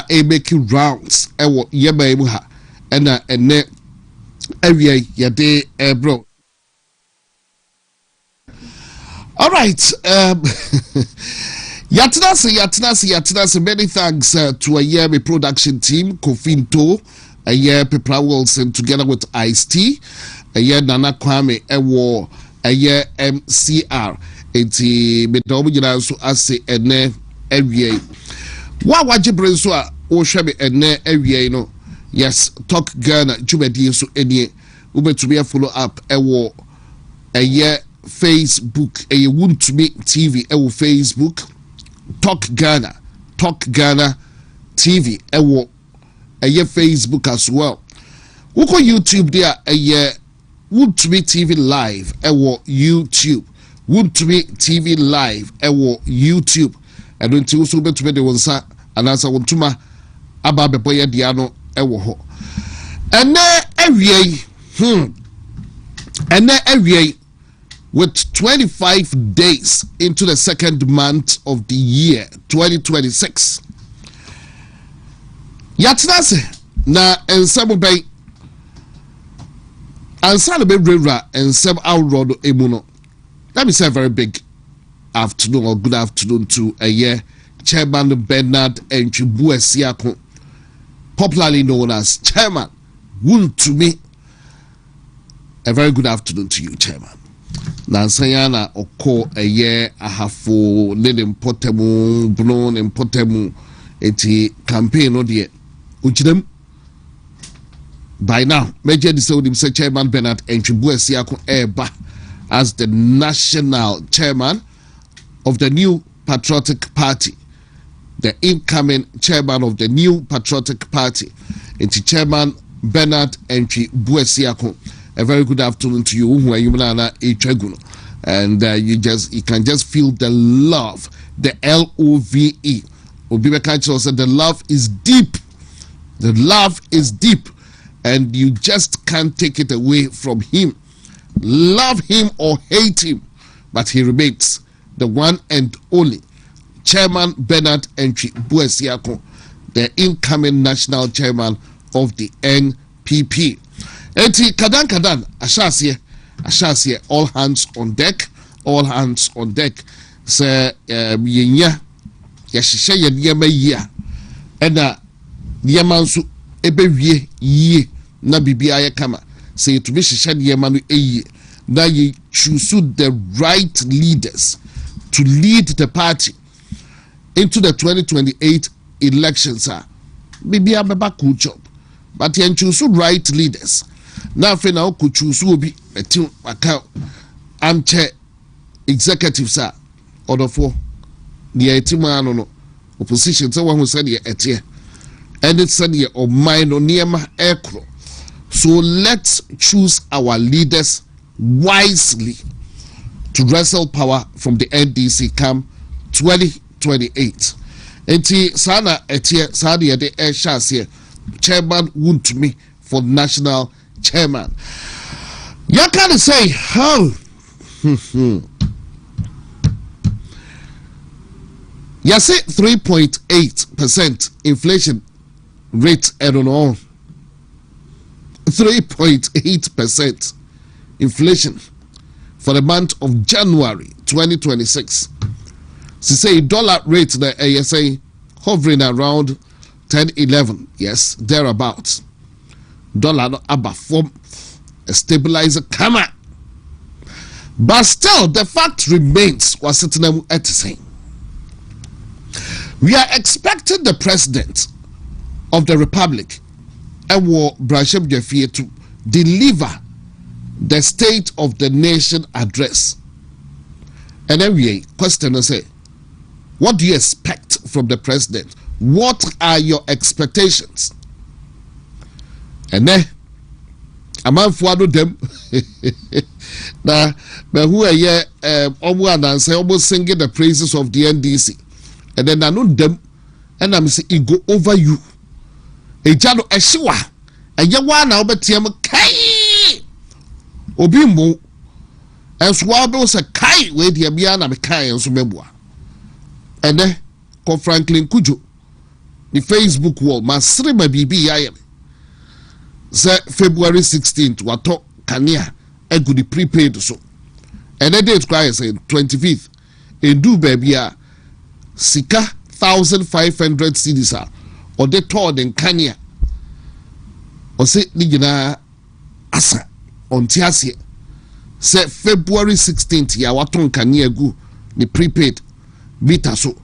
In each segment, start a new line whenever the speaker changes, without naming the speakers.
a making rounds ewo yeba mu ha ena ene awie yade bro. All right, Yatinasi, many thanks to a year production team, Kofinto, a year Pepra Wilson together with Ice-T, a year Nana Kwame, Ewo, a year MCR, eti Medomu so ase ene ewie. Wa wajibre so a o hwebe ene ewie no. Yes, Talk Ghana Jumedi so enie. Ubetumi follow up ewo a year Facebook, a WONTUMI TV, ewo Facebook, Talk Ghana TV, ewo a year Facebook as well. Uko YouTube there, a year WONTUMI TV Live, ewo YouTube, WONTUMI TV Live, ewo YouTube, and when you also bet to the one sa and answer WONTUMA ababe boya diano ewo ho. And every with 25 days into the second month of the year 2026. Yatinase na ensemu bay ansana be rera ensem awrodo emuno. Let me say a very big afternoon or good afternoon to a year Chairman Bernard Nchibuesiako, popularly known as Chairman WONTUMI. A very good afternoon to you, Chairman. Nansayana oko a year ahafo nene mpotemu blown mpotemu eti campaign odie ujidem by now major disodim say Chairman Bernard Nchibuesiako eba as the national chairman of the new patriotic party, the incoming chairman of the new patriotic party, eti Chairman Bernard Nchibuesiako. A very good afternoon to you, who are you, and you can just feel the love, the LOVE. Obibeka said the love is deep. The love is deep, and you just can't take it away from him. Love him or hate him, but he remains the one and only Chairman Bernard Nchibuesiako, the incoming national chairman of the NPP. Eti kadan ashasiye all hands on deck se yenya yahyehyɛ yɛ nneɛma yi a ɛna nneɛma nso ɛbɛwie yie na bibia yɛ kama sɛ yɛtumi hyehyɛ nneɛma no ɛyie na yɛ choose the right leaders to lead the party into the 2028 elections. Bibia bɛba cool job, but yɛn choose right leaders. Now, for now, could choose will be a team account. I'm chair executives are order for the team no opposition. Someone who said, yeah, and it's said, yeah, or mine or near my aircraft. So let's choose our leaders wisely to wrestle power from the NDC come 2028. And Sana etie Sadia de Air Chairman WONTUMI for national chairman. You can't say how. You say 3.8% inflation rate. I don't know. 3.8% inflation for the month of January 2026. She say dollar rate the ASA hovering around 10-11. Yes, thereabouts. Dollar no above form a stabilizer come on. But still the fact remains was sitting at the same. We are expecting the president of the republic Ewo Brasham Jeffie to deliver the State of the Nation address. And then we question and say, what do you expect from the president? What are your expectations? And then a man for them now, but who are here almost singing the praises of the NDC, and then I know them, and I'm saying it go over you. A jalo eshiwa, and you want now, but Tiam Kai Obimbo, and Swabos a Kai with the Abiana Kai and Sumebua, and then call Franklin Kujo. the Facebook wall masre ma bibi ya say February 16th wato kania egu the prepaid so and the date cry say 25th edu baby a sika 1500 cedis a or the told in kania or say ni gina asa on tiasie say February 16th ya wato kania egu the prepaid meter so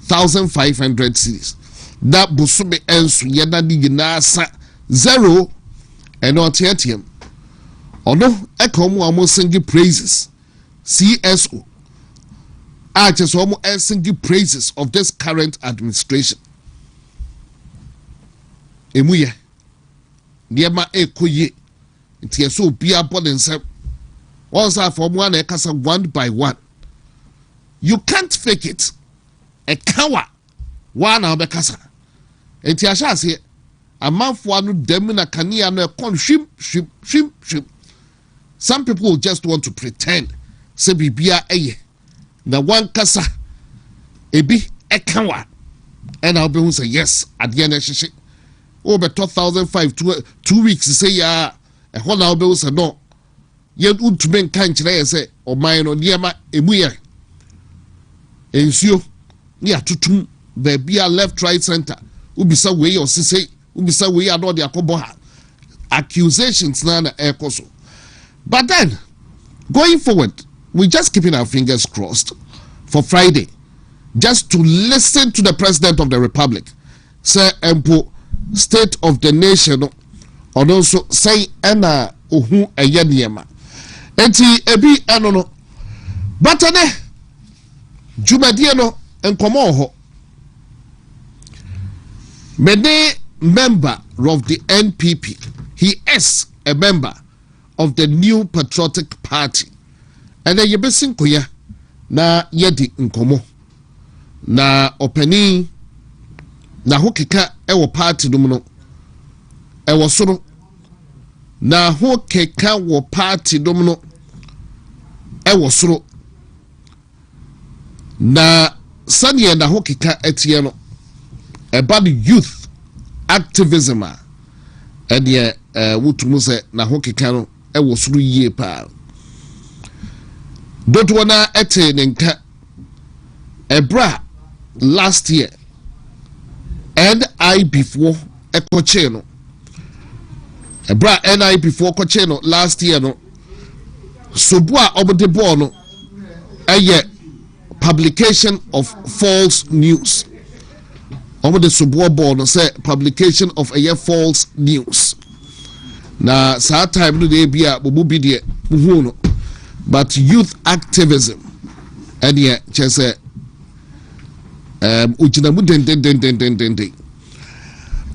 1500 cedis that busume ensu yeda ni gina asa 0 and not yet him. Or no, Ecomo almost singing praises. CSO. I just almost singing praises of this current administration. Emuye. Niema ekoye. It is so be upon themselves. Also from one ekasa one by one. You can't fake it. A cower. One of the casa. It is here. A month one demina kania no kon shim. Some people just want to pretend say bibia eye na one kasa ebi ekawa and I'll be say yes at the end of over 2,500 2 weeks say ya a whole I'll be say no yet untumi kan kire say o man no niema emuye ensio ni atutum bebia left right center ubisa we or say ubisa we ado de akobo ha accusations na ekoso. But then going forward we just keeping our fingers crossed for Friday just to listen to the President of the Republic say empo state of the nation or also say ena ohu eye niema enti ebi eno no but ene jumadie no enkomo ho many member of the NPP. He is a member of the New Patriotic Party. And then yebesin koya na yedi nkomo na openi na hokeka ewo party dum no ewo soro na hokeka wo party dum no ewo soro na sanye na hokeka etie no about youth activism and ye wutumu se na hokeka no ewo soro yie pa don't wanna ete nenka ebra last year and I before ekoche no ebra and I before koche no last year no sobua obode ball no eye publication of false news obode sobua ball no say publication of a false news na sa time no dey bia bobu bi de hu no but youth activism and yeah just say ujinamu den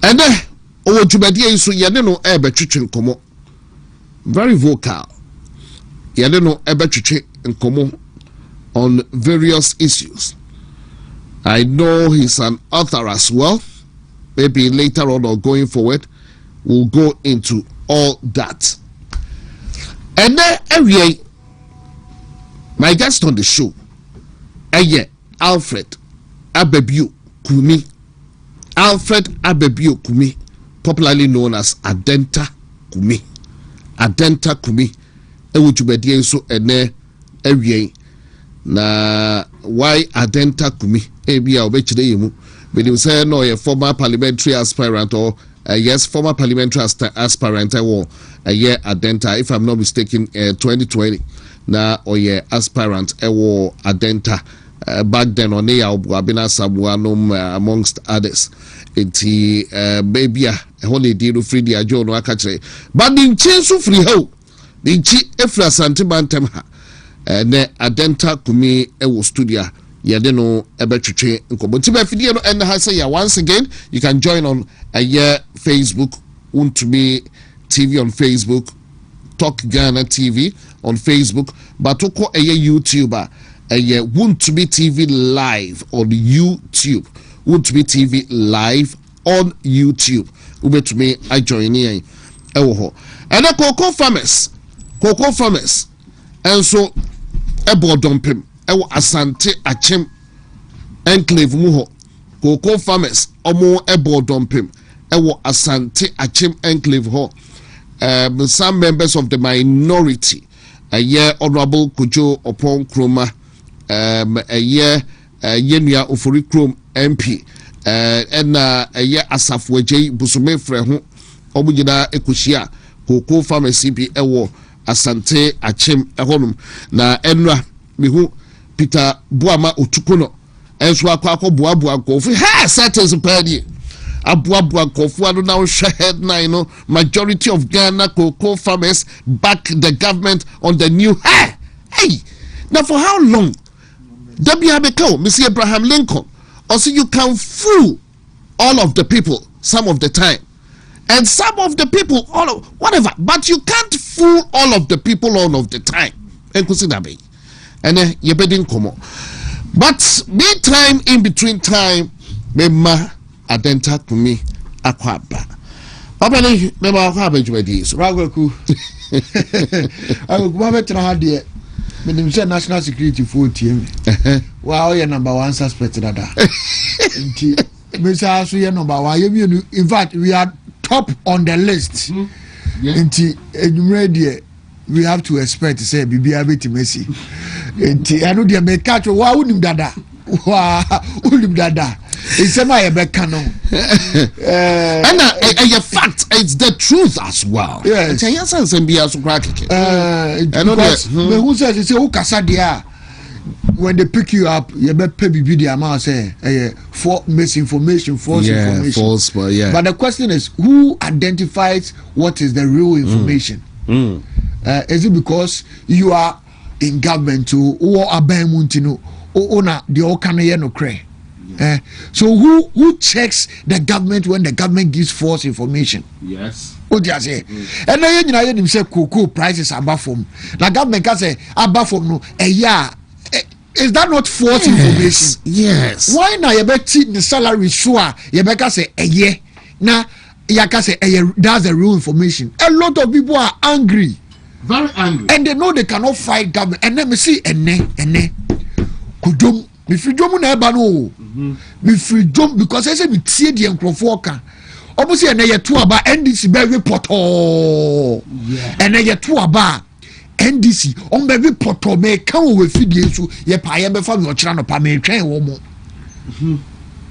and then owo jubadie so ye ne no e betwetwe nkomo very vocal ye ne no e betwetwe nkomo on various issues. I know he's an author as well. Maybe later on or going forward we'll go into all that. And then every my guest on the show Alfred Abebio Kumi. Alfred Abebio Kumi, popularly known as Adenta Kumi. Adenta Kumi. Ewujubedie so ene ewie na why Adenta Kumi ebia obechide yemu. But you say no a former parliamentary aspirant or yes former parliamentary aspirant or a year Adenta if I'm not mistaken 2020 na oye aspirant ewo Adenta back then on ya Abina Sabuanum amongst others enti baby a holiday no free dia jo no akachre but the chinsu free ho the chi efra santibantem ha ne Adenta Kumi ewo studio yede no ebetwetwe nkobo ti ba fidie no en ha say ya once again you can join on a year Facebook WONTUMI TV on Facebook Talk Ghana TV on Facebook but oko a YouTuber a WONTUMI TV live on YouTube WONTUMI TV live on YouTube ubetumi I join here ewo ho and cocoa farmers and so ebo dompem ewo asante achem enclave mu ho cocoa farmers omo ebo dompem ewo Asante Achim enclave ho. Some members of the minority honorable Kojo Opon Kroma Yenua Ofori Krom MP Asafweje Busume Frehu Omujina Ekushia Cocoa Pharmacy bi ewo Asante Achim ehonum na enra mihu Peter Buama Otukono enso akwa boaboa kofi ha settles padi abuabua kofu ado now headline no majority of Ghana cocoa farmers back the government on the new hey now for how long Debbie Abeko Mr. Abraham Lincoln also you can fool all of the people some of the time and some of the people all of whatever but you can't fool all of the people all of the time and consider me and you bedding come on but meantime in between time mema adenta kumi akwaba papa ne mema akwaba jwadi so
Kwaku ago baba tena hade menim say national security for team wow you number 1 suspect dada nti me say so you number 1 in fact we are top on the list nti edumre de we have to expect say bibia betimesi nti anu de me catch wa unim dada it's a
fact, it's the truth as well.
Yes. Who says it's a when they pick you up, you better pay the amount say for misinformation, false information.
False,
but the question is who identifies what is the real information? Is it because you are in government to or abamuntino? Owner the Okanaye no cray. So who checks the government when the government gives false information?
Yes.
What do you say? And then you know him say cocoa prices above from. The government can say above from no a year. Is that not false information?
Yes.
Why now you bet the salary sure you better say a year. Now you can say that's the real information. A lot of people are angry.
Very angry.
And they know they cannot fight government. And then me see ene. Kudum me freedom na eba no me freedom because I say me tie the enkrofo ka omo say na ye to aba NDC be report and na ye to aba NDC on be report me kan we fidie so ye pa ye be fa me okira no pa me twen wo mo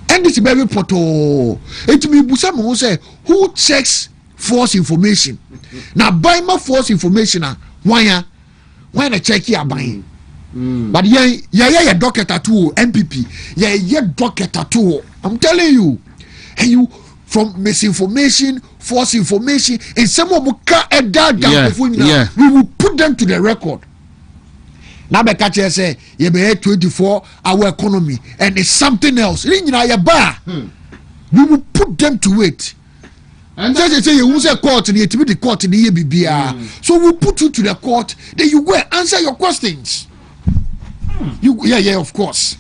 NDC be report it me busa mo say who checks false information na buy my false information why na check here buy. But yeah, doctor too, MPP, yeah, doctor too. I'm telling you, and you from misinformation, false information, and some of them we will put them to the record. Now, Bekache say, you be 24-hour economy, and it's something else. We will put them to it. And then they say you say court and you to be the court in the BBR. So we'll put you to the court, then you go and answer your questions. Yeah, of course.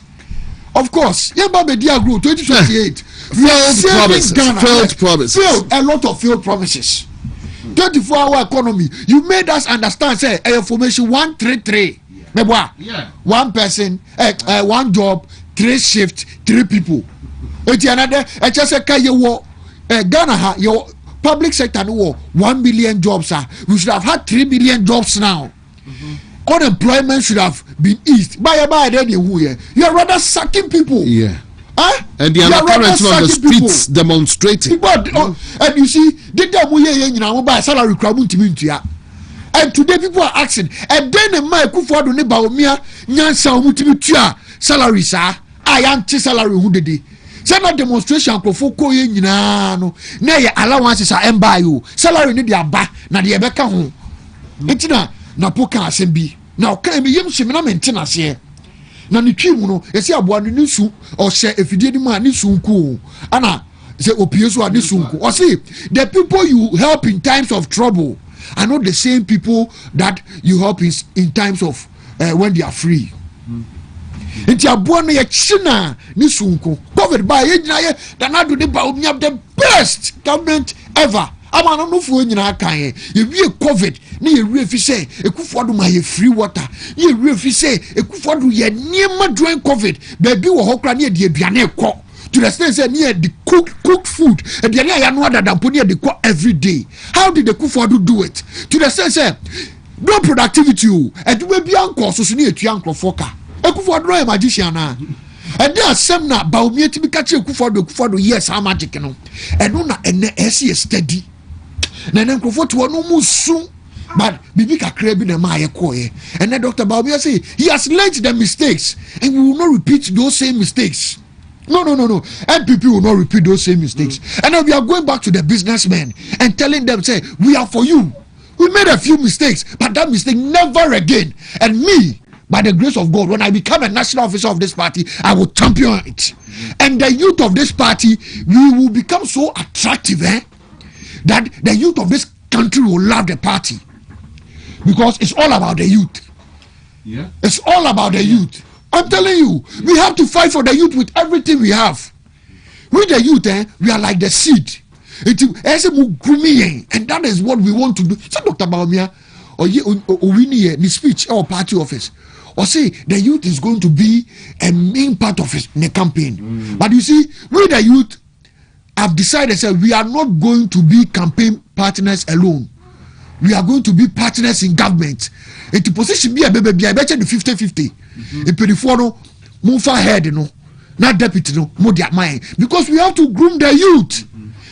Yeah, Baba Dia Group 2028. Failed promises. A lot of failed promises. 24-hour economy. You made us understand. Say information 133. Yeah. One person, one job, 3 shifts, 3 people. It's another. I just say Ghana your public sector no 1 million jobs. We should have had 3 million jobs now. Unemployment should have been eased. By then you are rather sacking people.
Yeah. And the current on the streets people. Demonstrating.
And you see, salary and today people are asking, and then my Kufuado Nebaumia, Nkansah Mutimutia, salary, sir. I anti salary who did it. Sana demonstration Kofoko no na allowances are buy you. Salary need ya ba na de beka ho. Etina na poka asembi na okan me yem hye me na maintenance here na ne twimu no ese aboa no nisu o hye efidie ni ma nisu nku ana se opieso a nisu nku o say the people you help in times of trouble are not the same people that you help in times of when they are free. It's a boy na china nisu nku COVID by ye danado de ba omi have the best government ever. Ama no fu nyina kan ye wie COVID na ye refi say Ekufuado ma ye free water ye refi say Ekufuado ye niema during COVID baby wo hokra na ye de aduane ekọ to the extent say near the cooked food and the area no other than near the cook every day. How did the Kufuor do it? To the extent say no productivity and we be uncle so near to uncle foka. A Kufuor no a magician na. And there are some na ba omi eti bi ka che Kufuor yes how magic no. And no na ene esi steady. Na na Kufuor to no musu. But bibi kakra bi na ma ye koye. And then Dr. Baumia say he has learned the mistakes and we will not repeat those same mistakes. No. MPP will not repeat those same mistakes. And now we are going back to the businessmen and telling them, say, we are for you. We made a few mistakes, but that mistake never again. And me, by the grace of God, when I become a national officer of this party, I will champion it. And the youth of this party, we will become so attractive, that the youth of this country will love the party. Because it's all about the youth.
Yeah.
It's all about the youth. I'm telling you, we have to fight for the youth with everything we have. With the youth, we are like the seed. And that is what we want to do. So Dr. Baumia, or we need the speech or party office, or say the youth is going to be a main part of the campaign. But you see, we the youth have decided that we are not going to be campaign partners alone. We are going to be partners in government. And to position be a baby, I bet you the 50-50. If you follow, move ahead, not deputy, more their mind. Because we have to groom the youth.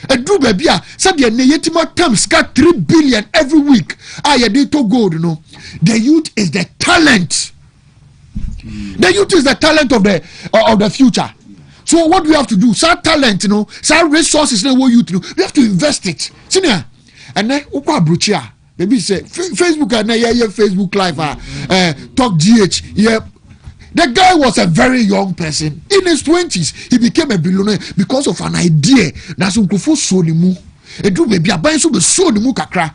And do baby, said the Neyetima terms got 3 billion every week. I did to gold, The youth is the talent. The youth is the talent of the future. So what do we have to do? Some talent, some resources, youth, we have to invest it. Senior. And then Bruchia, maybe say Facebook and Facebook Live, Talk GH. Yeah, the guy was a very young person in his 20s. He became a billionaire because of an idea. That's Nkufo Sonimu. And do maybe a bunch of Sonimu kakra.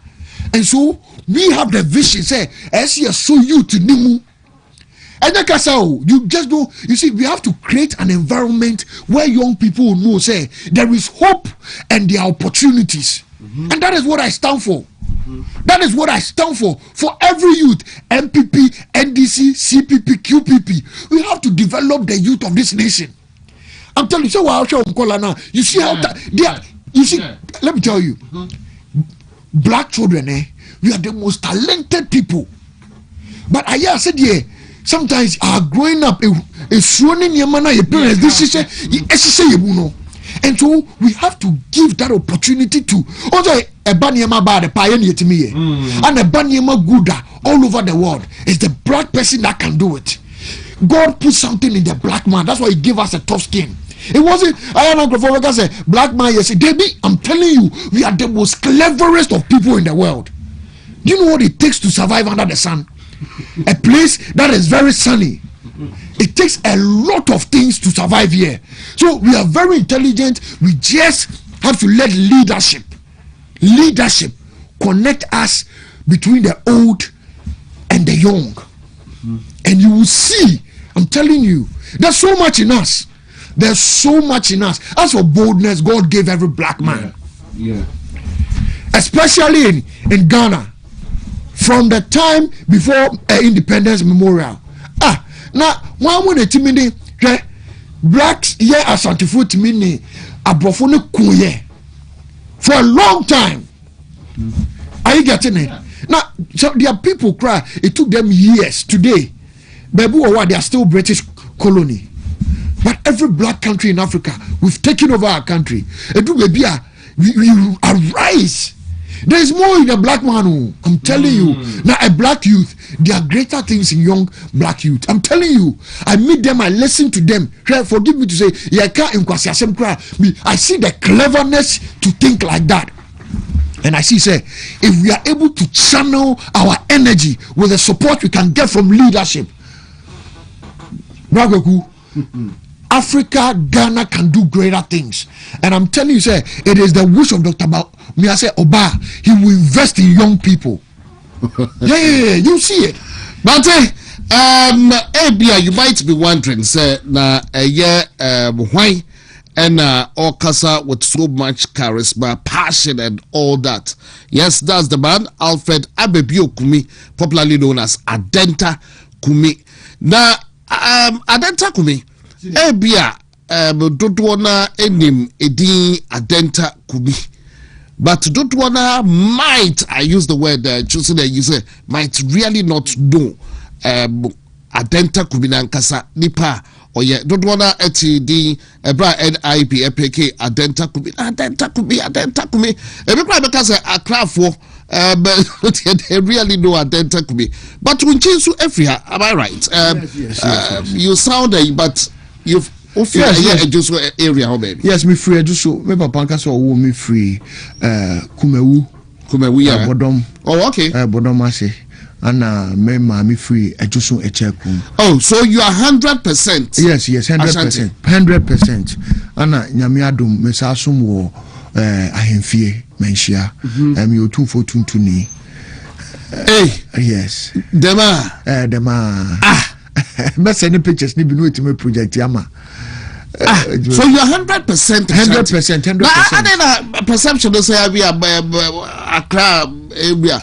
And so we have the vision. Say, as you so you to Nimu. And you just do. You see, we have to create an environment where young people know. Say there is hope and there are opportunities. And that is what I stand for. That is what I stand for. For every youth, MPP, NDC, CPP, QPP, we have to develop the youth of this nation. I'm telling you, so now. You see how they are. You see, let me tell you, black children, we are the most talented people. But I said, sometimes are growing up is running your man, your parents. This is and so we have to give that opportunity to also a banyama bad a pioneer to me and a banyama gooda all over the world. It's the black person that can do it. God put something in the black man. That's why he gave us a tough skin. It wasn't I don't know if I say black man, yes, Debbie, I'm telling you, we are the most cleverest of people in the world. Do you know what it takes to survive under the sun? A place that is very sunny. It takes a lot of things to survive here. So we are very intelligent. We just have to let leadership connect us between the old and the young. And you will see, I'm telling you, there's so much in us. There's so much in us. As for boldness, God gave every black man.
Yeah.
Especially in Ghana. From the time before Independence Memorial. Now, one when a timid blacks here as anti-food timid abrofone kuye for a long time. Are you getting it? Now, so there are people cry. It took them years. Today, baby, they are still British colony. But every black country in Africa, we've taken over our country. And do baby, we arise. There is more in a black man. I'm telling you. Now, a black youth, there are greater things in young black youth. I'm telling you. I meet them, I listen to them. Forgive me to say, I see the cleverness to think like that. And I see, say, if we are able to channel our energy with the support we can get from leadership, Africa, Ghana can do greater things. And I'm telling you, say, it is the wish of Dr. Oba. He will invest in young people. yeah, you see it.
But you might be wondering, say, why and Okasa with so much charisma, passion, and all that. Yes, that's the man, Alfred Abebio Kumi, popularly known as Adenta Kumi. Now, Adenta Kumi, Dodwana enim edi adenta kubi. But Dodwana might, I use the word choosing that you say, might really not know adenta kubi na Nkansah nipa or yeah Dodwana eti di ebra NIP EPK adenta kubi everybody because Accra for they really know adenta kubi. But when Chinsu Efria, am I right?
Yes.
You sound but you've just area how baby.
Yes, me free just so me papa Nkansah wo me free Kumewu
yeah.
Bodom.
Oh okay.
Bodom ase. And me free just so echekum.
Oh, so you are 100%.
Yes, 100%. 100%. Ana nyame adom me sa asum wo ahemfie menhia. Me otu for tuntuni.
Hey,
yes.
Dema.
Me send pictures ni bi no etime project yama.
So you are 100%.
100%.
Now, I perception to say we are Accra area.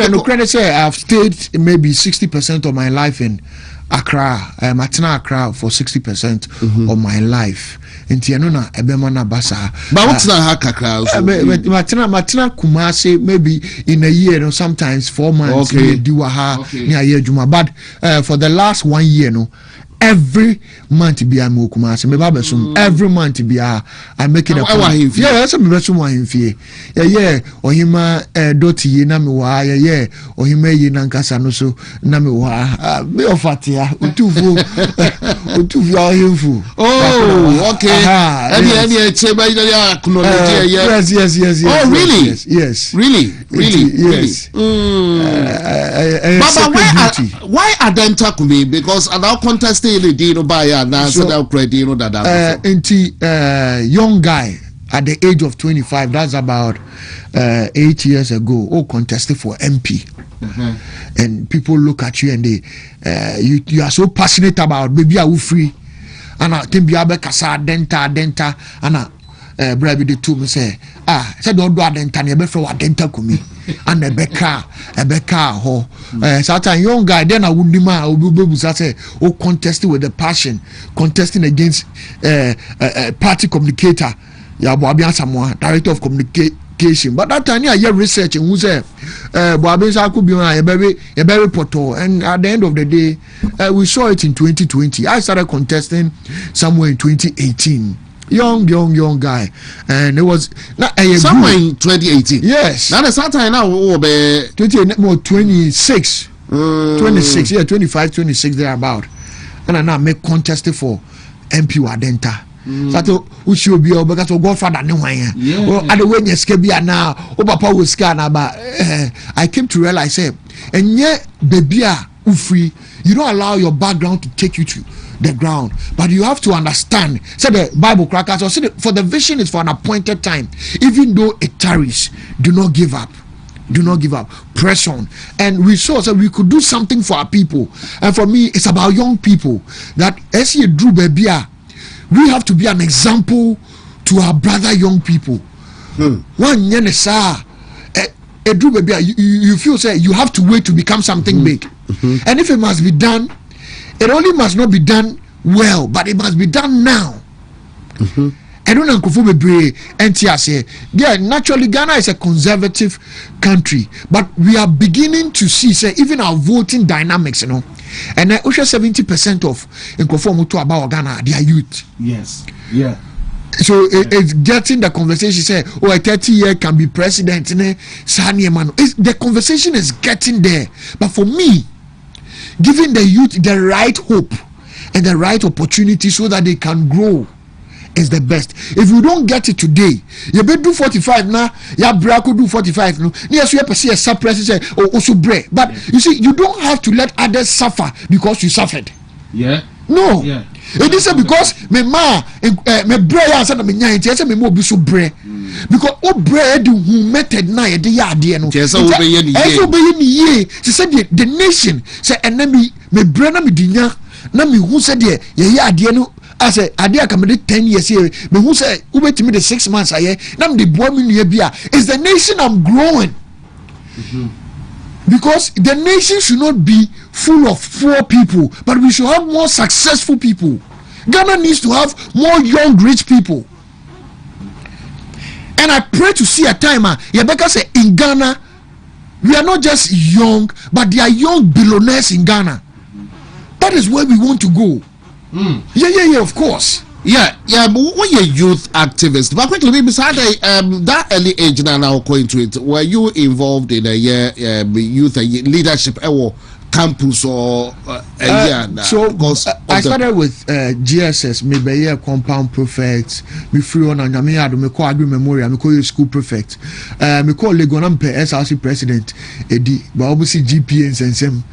No credit say I've stayed maybe 60% of my life in Accra. Matina Accra for 60% of my life. Inti eno na ebema na basa.
But what's not Accra?
Matina Kumasi maybe in a year, no, sometimes 4 months.
Okay.
But for the last 1 year, no. Every month be a Kumasi. Me baba sum every month be a I make it a point. Yeah, that's a me besum wa himfie. Yeah. Ohima doti ye na me wa yeah. Ohima ye na Nkansah no so na me wa. Me ofatia. Utufu himfu.
Oh, okay. Any cheba ya acknowledge yeah.
Yes.
Oh, really?
Yes.
Really?
Yes.
But why adenta kumi? Because at our contest young
guy at the age of 25, that's about 8 years ago, contested for MP. And people look at you and they you are so passionate about baby are free and I think denta and Brabby the two me say said don't do adenta ne be for adenta kumi and a beka ho certain young guy then I would be say contesting with the passion, contesting against party communicator Boabian Samoa, director of communication. But that time I hear research and who say Boabian could be a very portal, and at the end of the day we saw it in 2020. I started contesting somewhere in 2018. Young guy, and it was
somewhere in 2018.
Yes,
now the time now will be
26. 26, yeah, 25, 26 there about, and I now make contested for MP Wadenta. That we should be because Godfather no one. Well, other way you now, Papa was scan but I came to realize, and yet baby free, you don't allow your background to take you to the ground, but you have to understand. Say the Bible crackers or say for the vision is for an appointed time. Even though it tarries, do not give up. Press on. And we saw that we could do something for our people. And for me, it's about young people. That as you drew baby, we have to be an example to our brother young people. One yenesa drew baby, you feel say you have to wait to become something big. And if it must be done, it only must not be done well, but it must be done now. I don't know yeah, naturally Ghana is a conservative country, but we are beginning to see say even our voting dynamics, and 70% of Nkofomu to about Ghana, they are youth.
Yes. Yeah.
So it's getting the conversation say, a 30-year can be president. The conversation is getting there. But for me, giving the youth the right hope and the right opportunity so that they can grow is the best. If you don't get it today, you better do 45 now. Ya brako do 45 no. Yes, you have to see a suppress say also break. But you see, you don't have to let others suffer because you suffered.
Yeah.
No.
Yeah.
It is because me bread answer na me nyan ti say me mo bi so bread because o bread who method na ye de ya ade no
yes so be
ye she said the nation say enemy me bread na me dinya na me hu say de ye ya ade no I say ade aka me de 10 years here me hu say u betimi de 6 months aye na me de boa me nua bia is the nation I'm growing. Because the nation should not be full of poor people, but we should have more successful people. Ghana needs to have more young rich people. And I pray to see a time, Rebecca said, in Ghana, we are not just young, but they are young billionaires in Ghana. That is where we want to go. Yeah, of course.
Yeah, but when you're youth activist, but quickly, beside that early age now going to it, were you involved in a youth leadership campus or
so I started with GSS, maybe a compound prefect, me free on and me call Agri Memorial, me call school prefect, me call Legonampe SRC president, Eddie, but obviously GPNs and some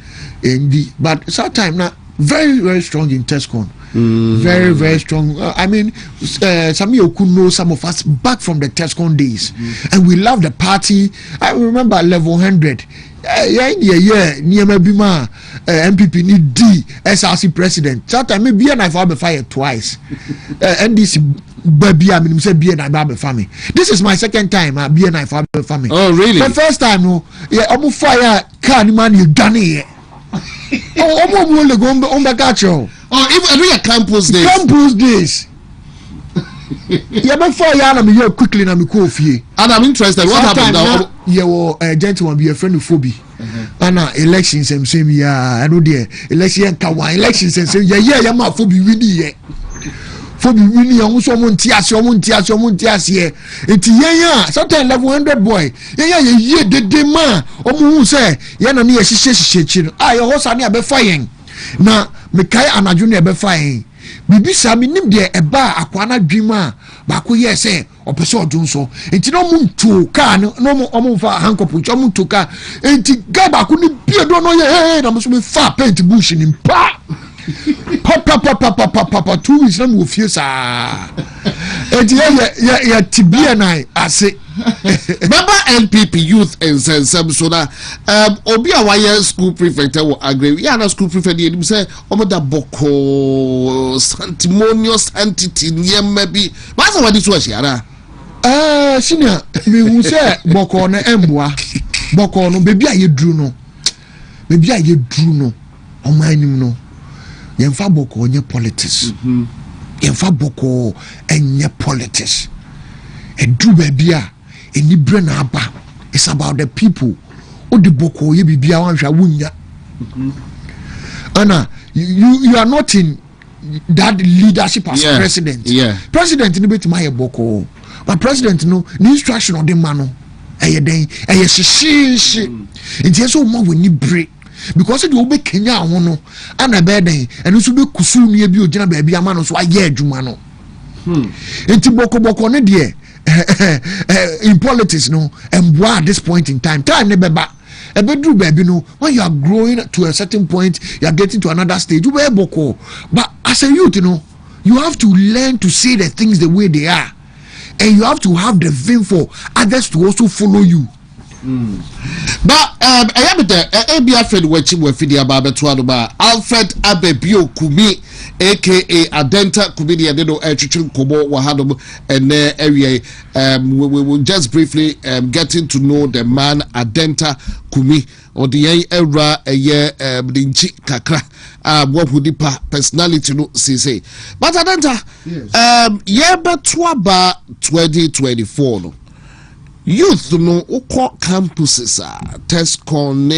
ND, but sometimes now very, very strong in TESCON. Very, very strong. I mean, some of you could know some of us back from the TESCON days, and we love the party. I remember level 100. Bima MPP need D SRC president. Sometimes maybe I have fired twice. NDC baby, I mean, say B and I family. This is my second time. B and I family.
Oh, really?
The first time, no, yeah, I'm fire can man you done it.
Oh, even a campus days.
Campus days. Yeah, but for Yana, me here quickly na me call fie.
And I'm interested. What happened now?
Yeah, well, gentleman be a friend of Phoebe. And elections same year. I know there election kawa elections same yeah, ma Phoebe win here. Phoebe win here. Who someone tias here. It's yeah. Sometimes level 100 boy. Yeah, the man. Omu say yana ni she. Ah, your horse ani abe flying. Na me kai anadwo na ebe fine bibi sa me nim de eba akwana dwuma ba ko ye se opese odun so enti no mu ntu ka no mo omo fa hankopu cho mu ntu ka enti ga ba ko ni bie do no ye na mo so me fa paint bush ni pa papa 2 weeks na mo fie sa enti ya tibia na ase
remember NPP youth and some so that obi a wire school prefect will agree yeah na school prefect dey say omo da boko sanctimonious entity nyem maybe but so what this was here
senior me hu say boko na emboa boko no baby aye duru no omanim no yemfa boko onye politics yemfa boko enye politics edu baby a any brain aba it's about the people o de boko ye bibia wan hwa wunya ana you are not in that leadership as president president ni beti my boko but president no the instruction of the man no den shishi nti so mo woni bre because the obe Kenya ho no ana be den eno so be kusu nu bi ogina ba bia ma no so aye adwuma no nti boko ne de in politics no and at this point in time never back do baby no when you are growing to a certain point you are getting to another stage you wear boko but as a youth you know you have to learn to see the things the way they are and you have to have the vim for others to also follow you.
But I am the Alfred Wefidi Ababetuano ba Alfred Abebio Kumi aka Adenta Kumidi Adeno Chichun Kobo Wahado and area we will just briefly getting to know the man Adenta Kumi or the era a year Dinchi Kakra what would the personality no say but Adenta yeba twaba 2024 no youth no uko campuses TESCON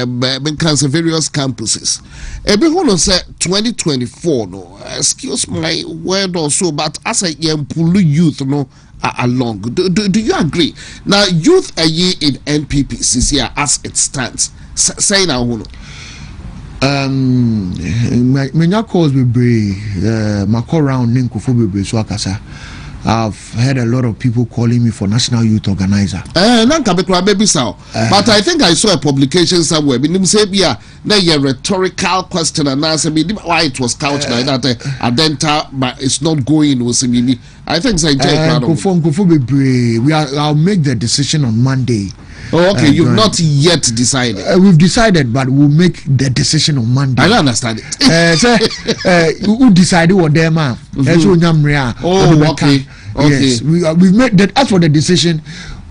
Nkansah various campuses ebe hono say 2024 no excuse my word also but as a young youth no along do you agree now youth a year in NPP this year as it stands say now hono
menya calls be my call round ninkofo be so akasa I've heard a lot of people calling me for National Youth Organizer.
But I think I saw a publication somewhere. A rhetorical question and answer why it was couched like that. Adenta, but it's not going. I think I'll make the decision on Monday. Oh, okay. You've not yet decided.
We've decided, but we'll make the decision on Monday.
I don't understand it.
Who decided what them are?
Oh, okay.
Yes, we've made that. As for the decision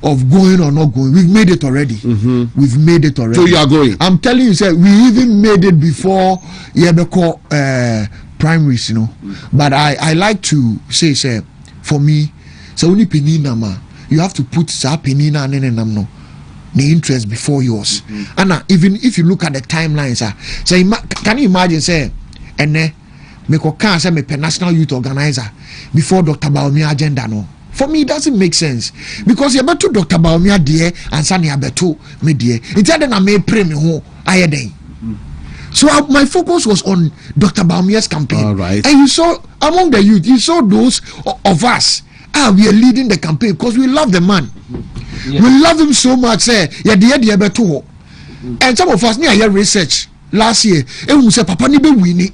of going or not going, we've made it already. We've made it already.
So you are going?
I'm telling you, sir, we even made it before Yebeko primaries, you know. But I like to say, for me, so only penina ma, you have to put sa penina and no the interest before yours. And even if you look at the timelines, can you imagine say, and me ko kan say me national youth organizer before Dr. Baumia agenda no. For me, it doesn't make sense because you better Dr. Baumia dear and Sani abeto me dear. It's either na me pray me ho ayeden. So my focus was on Dr. Baumia's campaign.
All right.
And you saw among the youth, you saw those of us. We are leading the campaign because we love the man. Yeah. We love him so much. And some of us near research last year. And we said, Papa, we need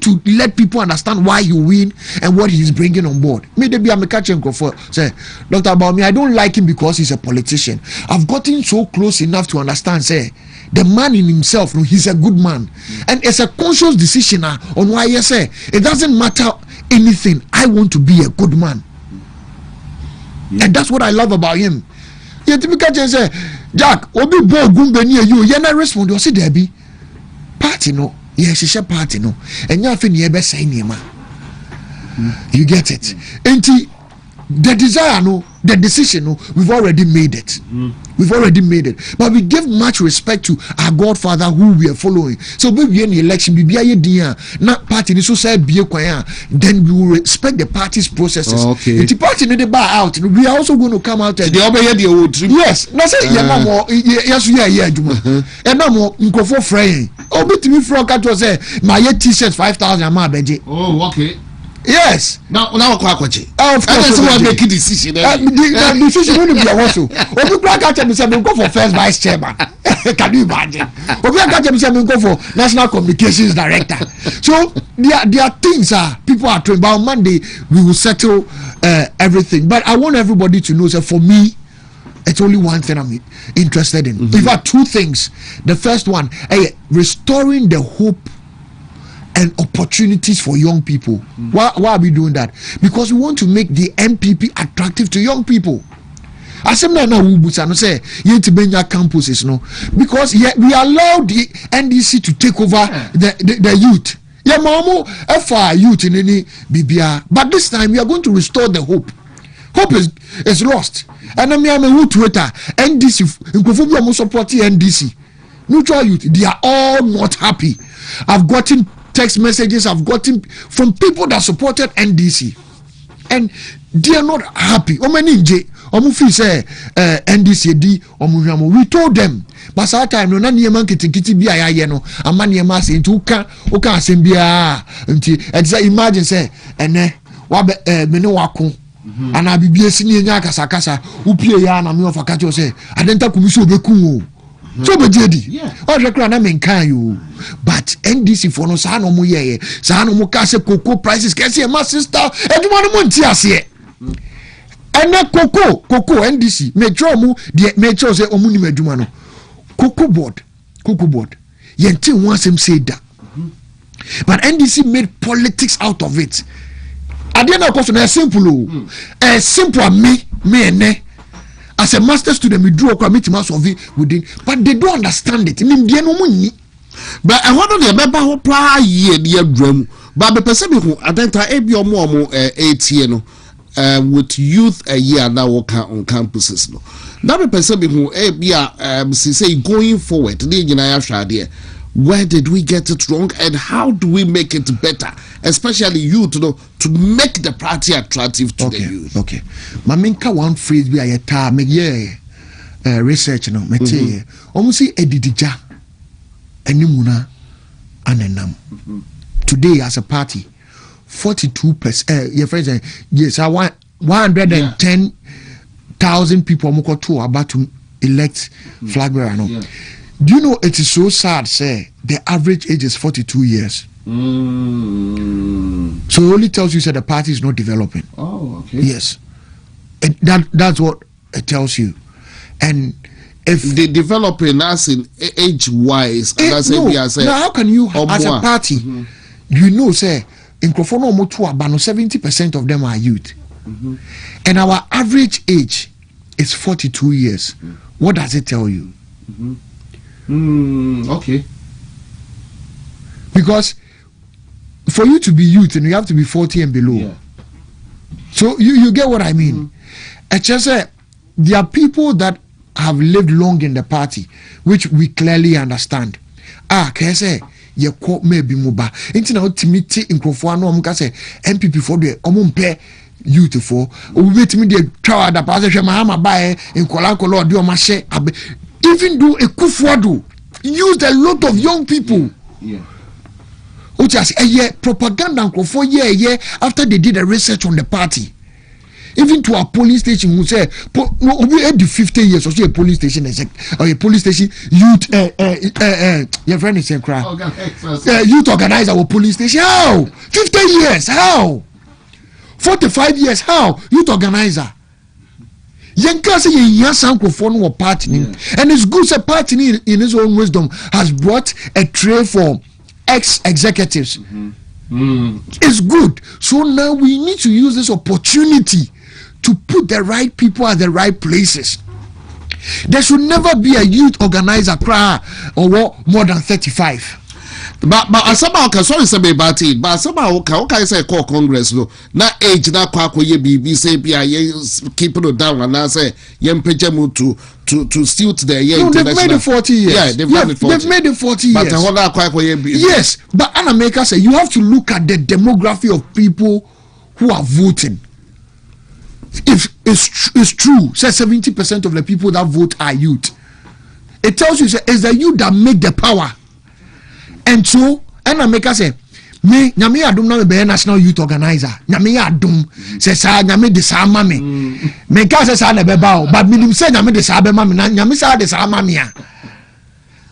to let people understand why you win and what he's bringing on board. Maybe I'm a catching for say, Dr. Baumia, I don't like him because he's a politician. I've gotten so close enough to understand, say, the man in himself, he's a good man. And it's a conscious decision on why you say it doesn't matter anything. I want to be a good man. And that's what I love about him. Yeah, typically say, Jack, obi bo gumbe near you, you're not responding. You see, Debbie, party no, yes, she's a party no, and you're finna be saying, you get it. And the desire, no, the decision, no, we've already made it. We've already made it. But we give much respect to our Godfather who we are following. So maybe any election, then we will respect the party's processes.
Okay.
If the party need to buy out, we are also going to come out and yes. That's it. And no more for fraying. Oh, but me from Kato say my t-shirt 5,000 ma beje.
Oh, okay.
Yes.
Now Kwaku.
Of course,
someone make a decision.
The decision will be also. Obi Kwaku me say go for first vice chairman. Can you imagine? Obi Kwaku me say go for national communications director. So there are things people are talking about. Monday we will settle everything. But I want everybody to know that for me, it's only one thing I'm interested in. In fact, two things. The first one, restoring the hope and opportunities for young people. Why are we doing that? Because we want to make the MPP attractive to young people. As I'm now say campuses, no, because we allow the NDC to take over the youth. Yeah, Mamo, FR youth in any BBR. But this time we are going to restore the hope. Hope is lost. And I'm a root waiter. NDC, in supporting NDC. Neutral youth, they are all not happy. I've gotten text messages I've gotten from people that supported NDC, and they are not happy. NDC we told them, but that time no na niema kitikiti bi ayaye no ama niema se nti uka asem bia nti imagine say ene wa me ne wako ana bibie sini nya kasa upie ya na me ofaka cho say adenta kumisi obeku o. So be jedi o rekra na menkan you, but NDC for no sa no mo ye sa no mo ka se cocoa prices kese ma sister eduma no mo nti ase ene cocoa NDC metro mu de metro say omu ni meduma no cocoa board ye nti won asem say da, but NDC made politics out of it. At the end of the course, simple me ene. As a master student, we draw a committee of it within, but they don't understand it.
But I want to remember who play year drum. But the person who identify a more 18 with youth a year now on campuses. No, now the person who say going forward, where did we get it wrong and how do we make it better, especially youth, to make the party attractive to the youth?
Okay, maminka one phrase be a ta me research no me say almost say edidija animuna anenam. Today as a party 42% your friends yes 110,000 people are about to elect flag bearer no. Do you know it is so sad, say the average age is 42 years. So it only tells you that the party is not developing.
Oh, okay.
Yes. That's what it tells you. And if
they developing as in age wise,
now how can you as a party you know say in Krofono Motu about 70% of them are youth. And our average age is 42 years. What does it tell you?
Okay.
because for you to be youth, you have to be 40 and below.
Yeah.
So you get what I mean? I just say there are people that have lived long in the party, which we clearly understand. Can I say you quote maybe muba? Into now timidity in Krofano, I'm say MPP for the omumpe youth for. Wait me the trial that passes Mahama by in Kolankolo, do mache. Even though a Kufuado used a lot of young people.
Yeah.
Which has a year propaganda for year after they did a research on the party. Even to a polling station who say no we had the 50 years or so a polling station or a police station youth your friend is saying cry youth organizer our police station how 50 years how 45 years how youth organizer Nkansah yes uncle for no party and it's good a party in his own wisdom has brought a tray for ex-executives. It's good. So now we need to use this opportunity to put the right people at the right places. There should never be a youth organizer cry or more than 35.
But somehow can sorry say about it. But somehow can say call Congress no. Na age na Kwaku ye BB say be keep it down and I say yem pejemu to suit the year
no,
international.
they've made it 40 years.
Yeah, they've made it 40.
They've made it 40 years.
But Kwaku ye BB.
Yes, but Anna Maker say you have to look at the demography of people who are voting. If it's true, say 70% of the people that vote are youth. It tells you say it's the youth that make the power. And so, and I make us say, me, Nyame Adum na be national youth organizer. Nyame Adum say sa Nyame de sa ma me. Me ka say sa na be ba o, but me say Nyame de sa be ma me na Nyame sa de sa ma me a.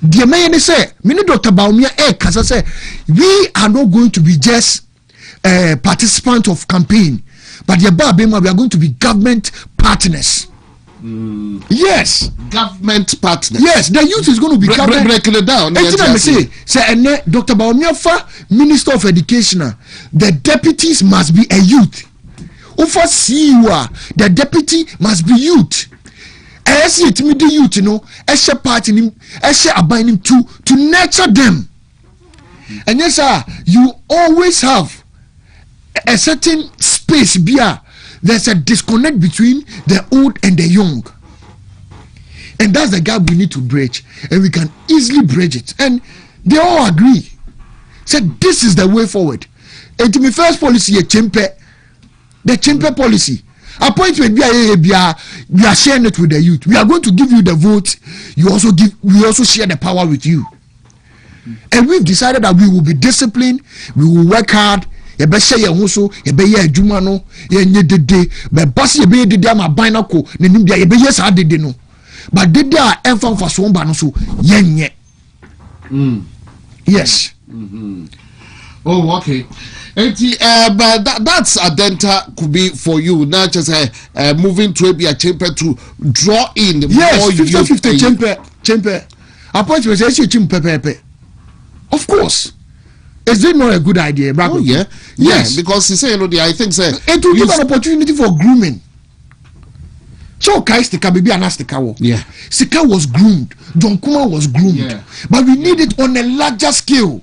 The me ni say, me ni Dr. Baumia kasa say, we are not going to be just participant of campaign, but the Babema we are going to be government partners. Yes,
government partner.
Yes, the youth is going to be
breaking it down.
Say, Dr. Baumia, Minister of Education, the deputies must be a youth. Over CUA, the deputy must be youth. I see it with the youth, you know, as a part in him, as a bind him to nurture them. And yes, sir, you always have a certain space beer. There's a disconnect between the old and the young. And that's the gap we need to bridge. And we can easily bridge it. And they all agree. Said this is the way forward. And to my first policy, the Chimpe policy. Appointment, we are sharing it with the youth. We are going to give you the vote. We also share the power with you. And we've decided that we will be disciplined, we will work hard. You be say you so you be ye adwuma no ye nye dede be boss you be dede am aban na ko ne nim dia you be yes dede no but dede a emfa mfa so mba no so ye nye yes
oh okay but that's adenta could be for you not just moving to be a chamber to draw in
yes, more 50-50 chamber appointment say chimpepepe of course. Is it not a good idea, Bravo?
Oh, yeah. Yes. Because you say, you know, I think
it will give an opportunity for grooming. So Kai Stika baby and Stika.
Yeah.
Stika was groomed. John Kuma was groomed.
Yeah.
But we need it on a larger scale.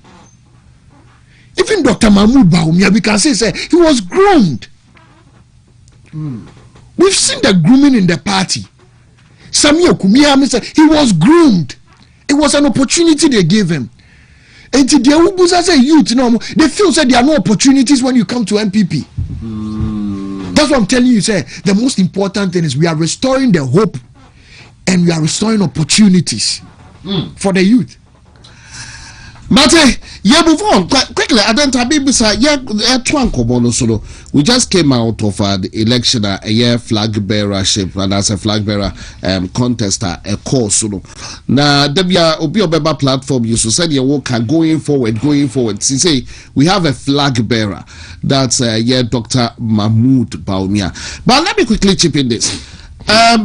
Even Dr. Mahmoud Baumia, we can say he was groomed. We've seen the grooming in the party. Samuel Kumia said he was groomed. It was an opportunity they gave him. And the Ubuza say youth, no, they feel that there are no opportunities when you come to MPP. That's what I'm telling you. Say the most important thing is we are restoring the hope and we are restoring opportunities for the youth.
Mate, yeah, move on quickly. I don't have we just came out of the election, a year flag bearership, and as a flag bearer contest, a course. Now, the Obi platform, you said your work going forward. See, say we have a flag bearer. That's Dr. Mahmoud Baumia. But let me quickly chip in this.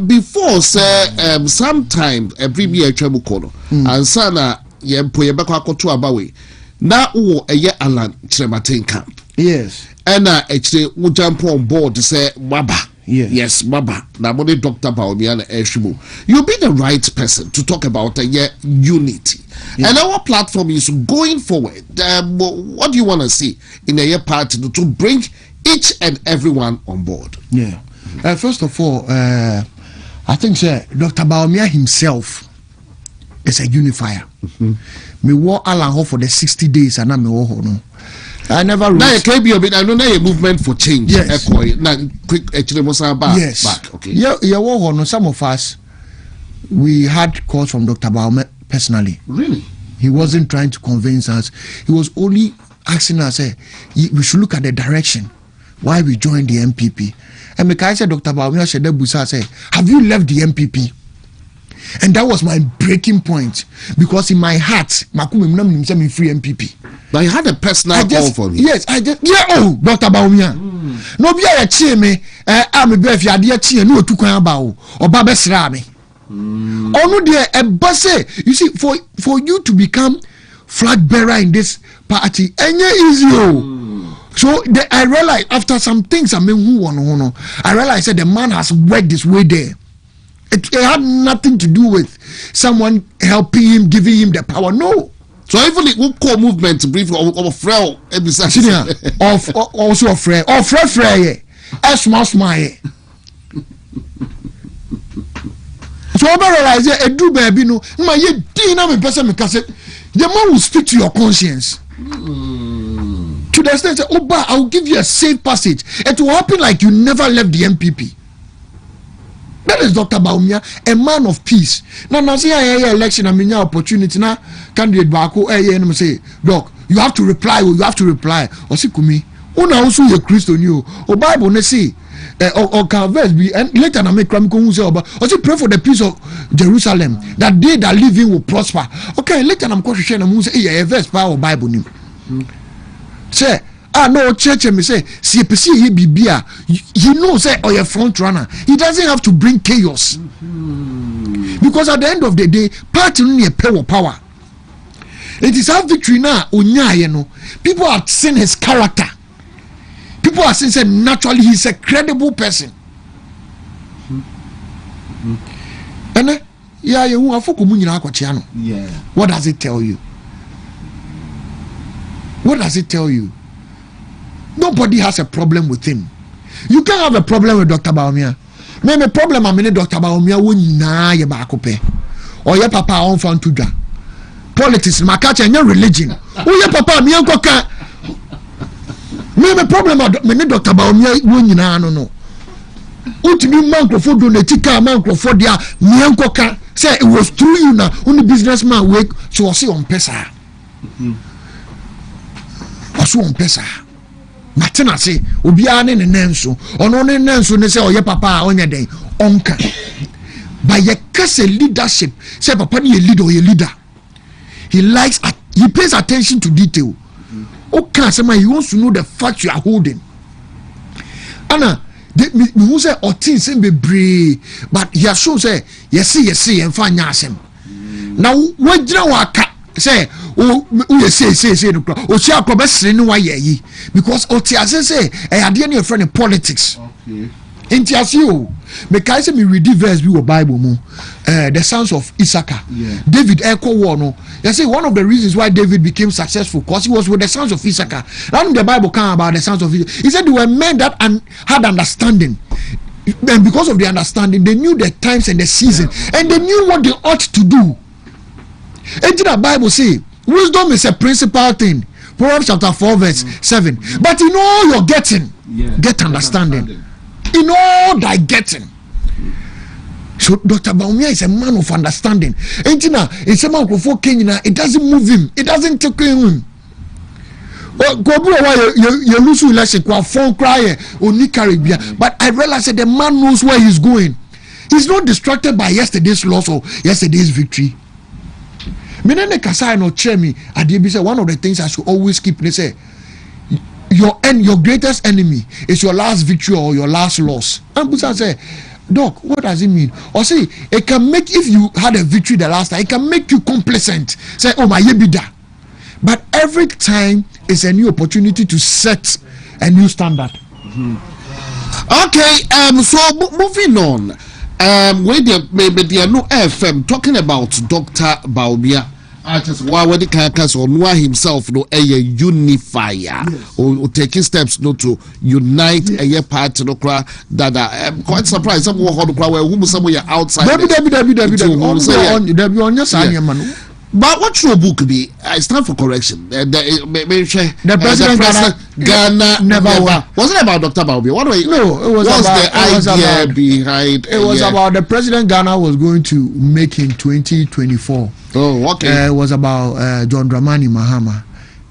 Before, sometime every year, Trebukono, and Sana. Yempo yebeko akoto abawe na wo eye Alan Kyeremanteng camp
yes
ena echire wo jump on board say waba Yes, Baba. Now, Dr. Baumia Eshimu. You'll be the right person to talk about unity. And our platform is going forward. What do you want to see in a year part to bring each and everyone on board?
Yeah. First of all, I think Dr. Baumia himself is a unifier. Me war Alan for the 60 days and I'm no. I never.
Now it can be a bit. I know now a movement for change.
Yes.
Now quick. Actually,
yes.
Back. Okay.
Yeah. Some of us we had calls from Dr. Baumia personally.
Really?
He wasn't trying to convince us. He was only asking us, we should look at the direction why we joined the MPP. And because Dr. Baumia said, have you left the MPP? And that was my breaking point, because in my heart, I'm free MPP.
But you had a personal call for me.
Yes, I just Dr. Baumia. No be a chie me, I'm a beef ya dear chie no to kwan ba o baba sra me. Onu there a base, you see, for you to become flag bearer in this party, easy o. So I realized after some things I realized that the man has worked this way there. It had nothing to do with someone helping him, giving him the power. No.
So even the core movement brief of frail
of also frail or frail small. So I realize a do baby no my ye dinner me person because the man will speak to your conscience. To the extent that I will give you a safe passage. It will happen like you never left the MPP. That is Dr. Baumia, a man of peace. Now see election, I mean opportunity now. Candidate Kwaku, say, Doc, you have to reply. You have to reply. Or see kumi. Una also ye Christian you. Or Bible ne say. Or can verse be and later I make cram say or say pray for the peace of Jerusalem, that they that live in will prosper. Okay, later I'm going to share and say a verse power Bible new. Say. No church me say see he bibia he knows say or your front runner, he doesn't have to bring chaos, because at the end of the day party no power. It is our victory now onya people are seeing his character, people are saying say naturally he's a credible person. And what does it tell you? What does it tell you? Nobody has a problem with him. You can't have a problem with Dr. Baumia. Maybe a problem I mean Dr. Baumia when na ye bakope. Or your papa on found to da. Politics, my catch and your religion. Oh your papa me uncle can. Maybe a problem I mean Dr. Baumia when na no. Ultimate microphone donatica microphone dia me uncle can say it was through you now. Only businessman wake so I see on pesa. I saw on pesa. Matina say obiara ne nenso ono ne nenso ne say oye papa onye den onka by your case leadership say papa ne leader or leader, he pays attention to detail. Okay, say he wants to know the fact you are holding. Anna me who say or things be brave, but he has shown say yes and find yasem. Now what you waka say say no o si akoba sire ni wa yi because o ti ase say ade na your friend in politics. Okay. Intiasi o me kai say me read verse bi wo Bible mu the sons of Issachar. Yeah. David echo war no. You say one of the reasons why David became successful because he was with the sons of Issachar. And the Bible came about the sons of Issachar. He said they were men that had understanding. And because of the understanding, they knew the times and the season, and they knew what they ought to do. And the Bible say wisdom is a principal thing. Proverbs chapter 4 verse 7. But in all you're getting, get understanding. In all thy getting. So Dr. Baumia is a man of understanding. And it's a man of Kenya. It doesn't move him. It doesn't take him. But I realize that the man knows where he's going. He's not distracted by yesterday's loss or yesterday's victory. One of the things I should always keep is say your greatest enemy is your last victory or your last loss. And Busan say, Doc, what does it mean? Or say it can make, if you had a victory the last time, it can make you complacent. Say, oh my yebida. But every time is a new opportunity to set a new standard.
Okay, so moving on. We the no FM talking about Dr. Baobia. I just what the characters or Noah himself no a unifier or taking steps no to unite a part no cry that I'm quite surprised some who hold cry who somewhere outside. But what your book be? I stand for correction. The president Ghana never. Was it about Dr. Baobia? What was
it was
the idea behind?
It was about the president Ghana was going to make in 2024.
Oh, okay.
It was about John Dramani Mahama,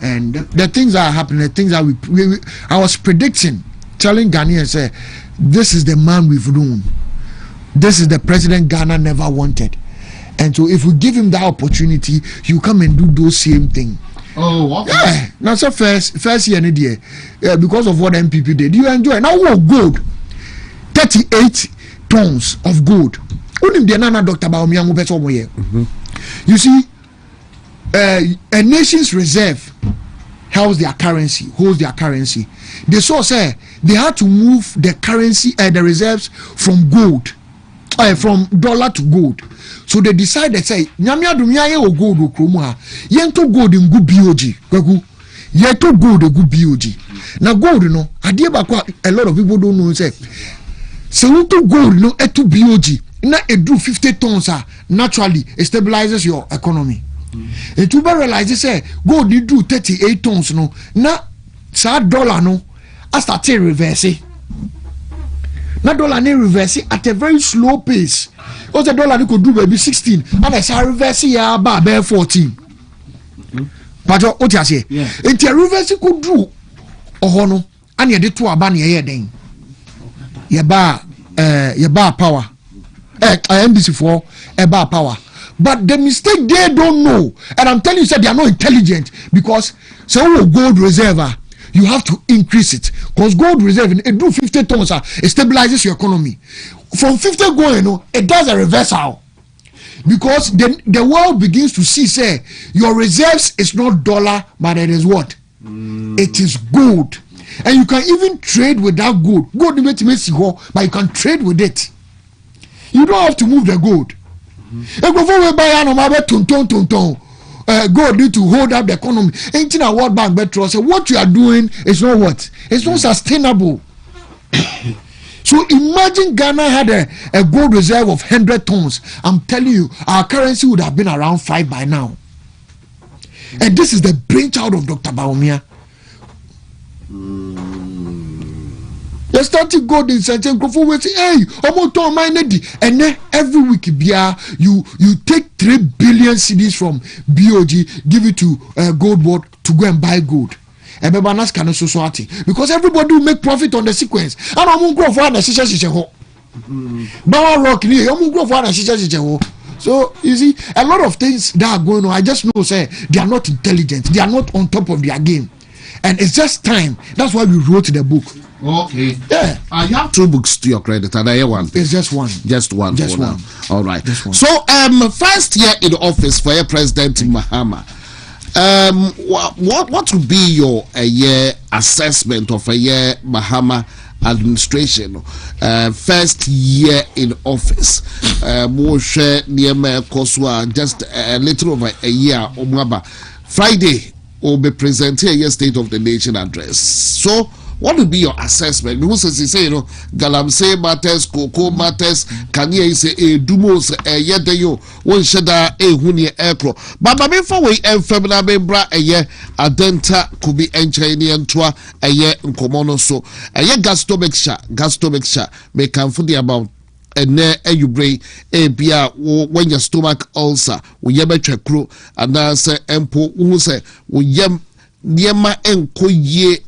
and the things that are happening, the things that I was predicting, telling Ghanaians, say, this is the man we've known. This is the president Ghana never wanted. And so if we give him that opportunity, you come and do those same thing.
Oh, okay.
Yeah. Now, so first year, because of what MPP did, you enjoy. Now, what gold? 38 tons of gold. Only the Nana Dr. Baomia. You see, a nation's reserve holds their currency. They saw, say, they had to move the currency, the reserves from gold, from dollar to gold. So they decided, say, Nyamia Dumia o gold o kroma, yento gold in good BOG. Kwaku, yento gold a good BOG. Now gold, you know, a lot of people don't know, say, so to gold, you know, to BOG. Now it do 50 tons, naturally, it stabilizes your economy. And to realize, say, gold you do 38 tons, no, now, sad dollar, no, I started reversing. Now dollar ne reverse at a very slow pace. Because the dollar could do maybe 16 and I say reverse ya ba 14. But what you say? It reverse could do no and you did to a ban ye den. Ye ba power. MBC for a bar power. But the mistake they don't know, and I'm telling you, they are not intelligent because so gold reserve. You have to increase it because gold reserve it do 50 tons it stabilizes your economy. From 50 going, it does a reversal because then the world begins to see, say, your reserves is not dollar, but it is what? It is gold, and you can even trade with that gold. Gold but you can trade with it. You don't have to move the gold. God need to hold up the economy. Anything a World Bank better say what you are doing is not what? It's not sustainable. So imagine Ghana had a gold reserve of 100 tons. I'm telling you, our currency would have been around 5 by now. And this is the brainchild of Dr. Baomia. They started gold in certain go forward say, hey, and then every week you take 3 billion cedis from BOG, give it to Gold Board to go and buy gold. And Bebanas can society because everybody will make profit on the sequence. And I'm going to go for an association. Rock, so you see, a lot of things that are going on. I just know, say they are not intelligent, they are not on top of their game, and it's just time. That's why we wrote the book.
Okay.
Yeah.
I have 2 books to your credit, and I have one.
It's just one.
Just one.
Just one.
Now. All right.
Just one.
So, first year in office for your President Mahama. What would be your year assessment of a year Mahama administration? First year in office. Just a little over a year. Friday will be presenting a year State of the Nation address. So, what would be your assessment? Because as you say, you know, Galamsey matters, Cocoa matters, Kanye say a dumos a yedayo, one shada a huni aircro. But my for way and femina membra a year adenta could be enchaining toa a year in Comono so a year gastomixture may come for the amount. And ne you bring a beer when your stomach ulcer, we yebet crew, and now say empo unse, we yem niema enko ye.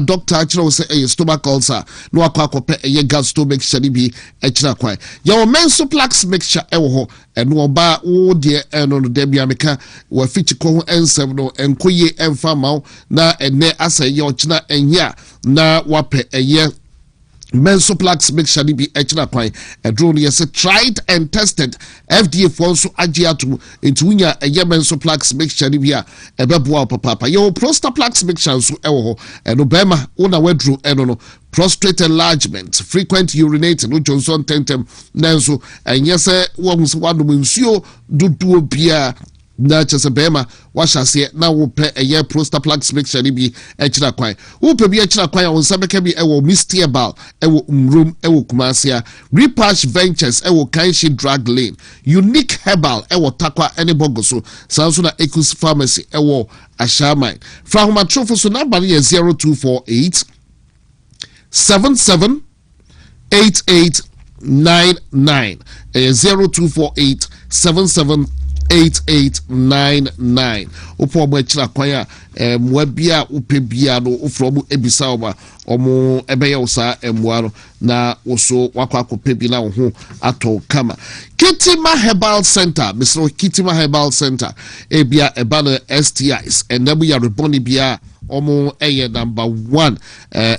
Doctor actually say a stomach ulcer no akwa a gas to make sure be a china kwai your mensoplax mixture ewo and no ba wo de no debia meka wa fiti ko ensem no enkoye emfa maw na ene asay your china enya na wape a year Mensoplax make sure be echna kwan a drone yes tried and tested FDA for so agiatu into winya a mensoplax make sure be a beboa papa yo prostaplax make sure so ewo and obema una wedru enono prostate enlargement frequent urinating no Johnson tentem nanso and yes one nsuo duduo bia na chese bema washase na wo pe eye prostaplax mixture ni bi echira kwan wo pe bi echira kwan won sabeka bi ewo Mistable ewo umrum ewo Kumasia Repatch Ventures ewo Kanshi Drug Lane Unique Herbal ewo Takwa ene Bogoso sanso na Ecus Pharmacy ewo Ashamai from matrofo so number ye 0248 77 8899 0248 77 8899 opo mo echira kwan a mwa bia upe bia no ofro mu ebisa oma omo ebeye usa emwa no na oso wakwa kope bi na ho ato kama Kitima Herbal Center Mr. Kitima Herbal Center ebia ebano STIs enamu ya reboni bia omo eye number 1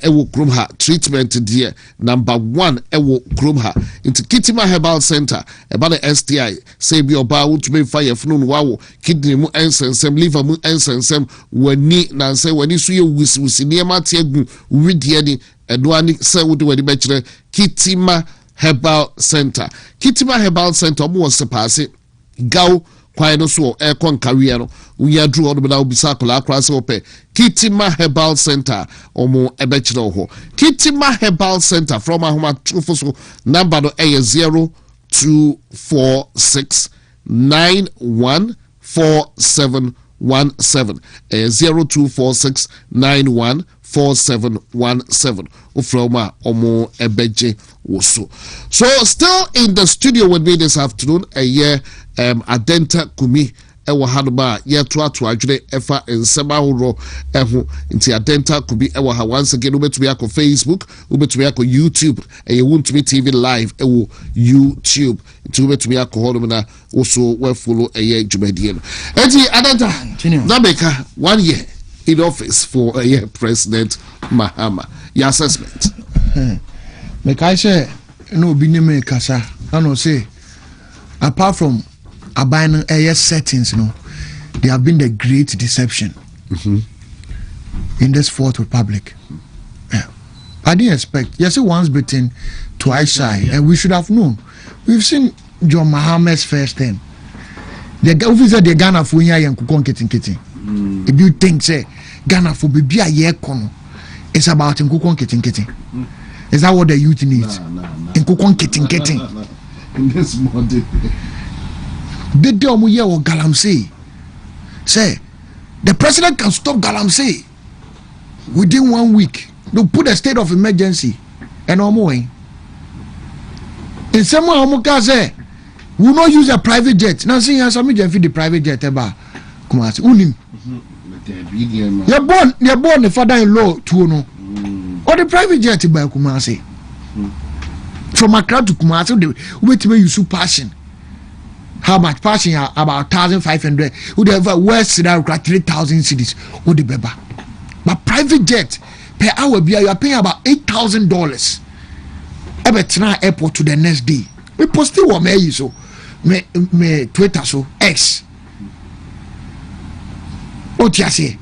ewo kromha treatment dear number 1 ewo kromha into Kitima Herbal Center ebano STI say bi oba wotumi fire funu wawo kidney mu ensensem liver mu ensensem wani na say wani so ye wisi niema tiegu widie ni edwani say wodi wadi bechire Kitima Herbal Center Kitima Herbal Center omo was passe gaw kwan no so e kon career no uya dru odo na obisa kola akra se ope Kitima Herbal Center omo ebechire ho Kitima Herbal Center from ahoma trufo so number no e 0246 914717 0246 914717 Ufroma omo ebeje woso. So still in the studio with me this afternoon a year Adenta Kumi ewa hanuma ye to adwene efa nsema horo eho nti Adenta Kumi ewa ha once again ubetumi akọ Facebook ubetumi akọ YouTube WONTUMI TV live ewo YouTube nti ubetumi akọ hono na also we follow jumedie no enti Adenta na beka 1 year in office for President Mahama your assessment
make I say no bi ni me kasa I know say apart from abandon settings, they have been the great deception in this Fourth Republic. Yeah. I didn't expect. Yes, once bitten, twice shy, and we should have known. We've seen John Mahama's first time. The officer the Ghana for and Kukon Kitty. If you think say Ghana for be a year kono, it's about in Kukon Kitty. Is that what the youth needs? In Kukon Kitty.
In this morning.
The day we hear what Galamsey say, the president can stop Galamsey within 1 week. They put a state of emergency and no more. In some way, say we will not use a private jet. Now, see, I'm the private jet. Come on, unim. You're born the father-in-law to no. Or the private jet by Kumasi. From Accra to Kumasi, wait till you so passion. How much passing about 1,500 would have West 3,000 cities would the beba. But private jet per hour you are paying about $8,000 Ebetina airport to the next day. We posted what me so me Twitter so X. What you say?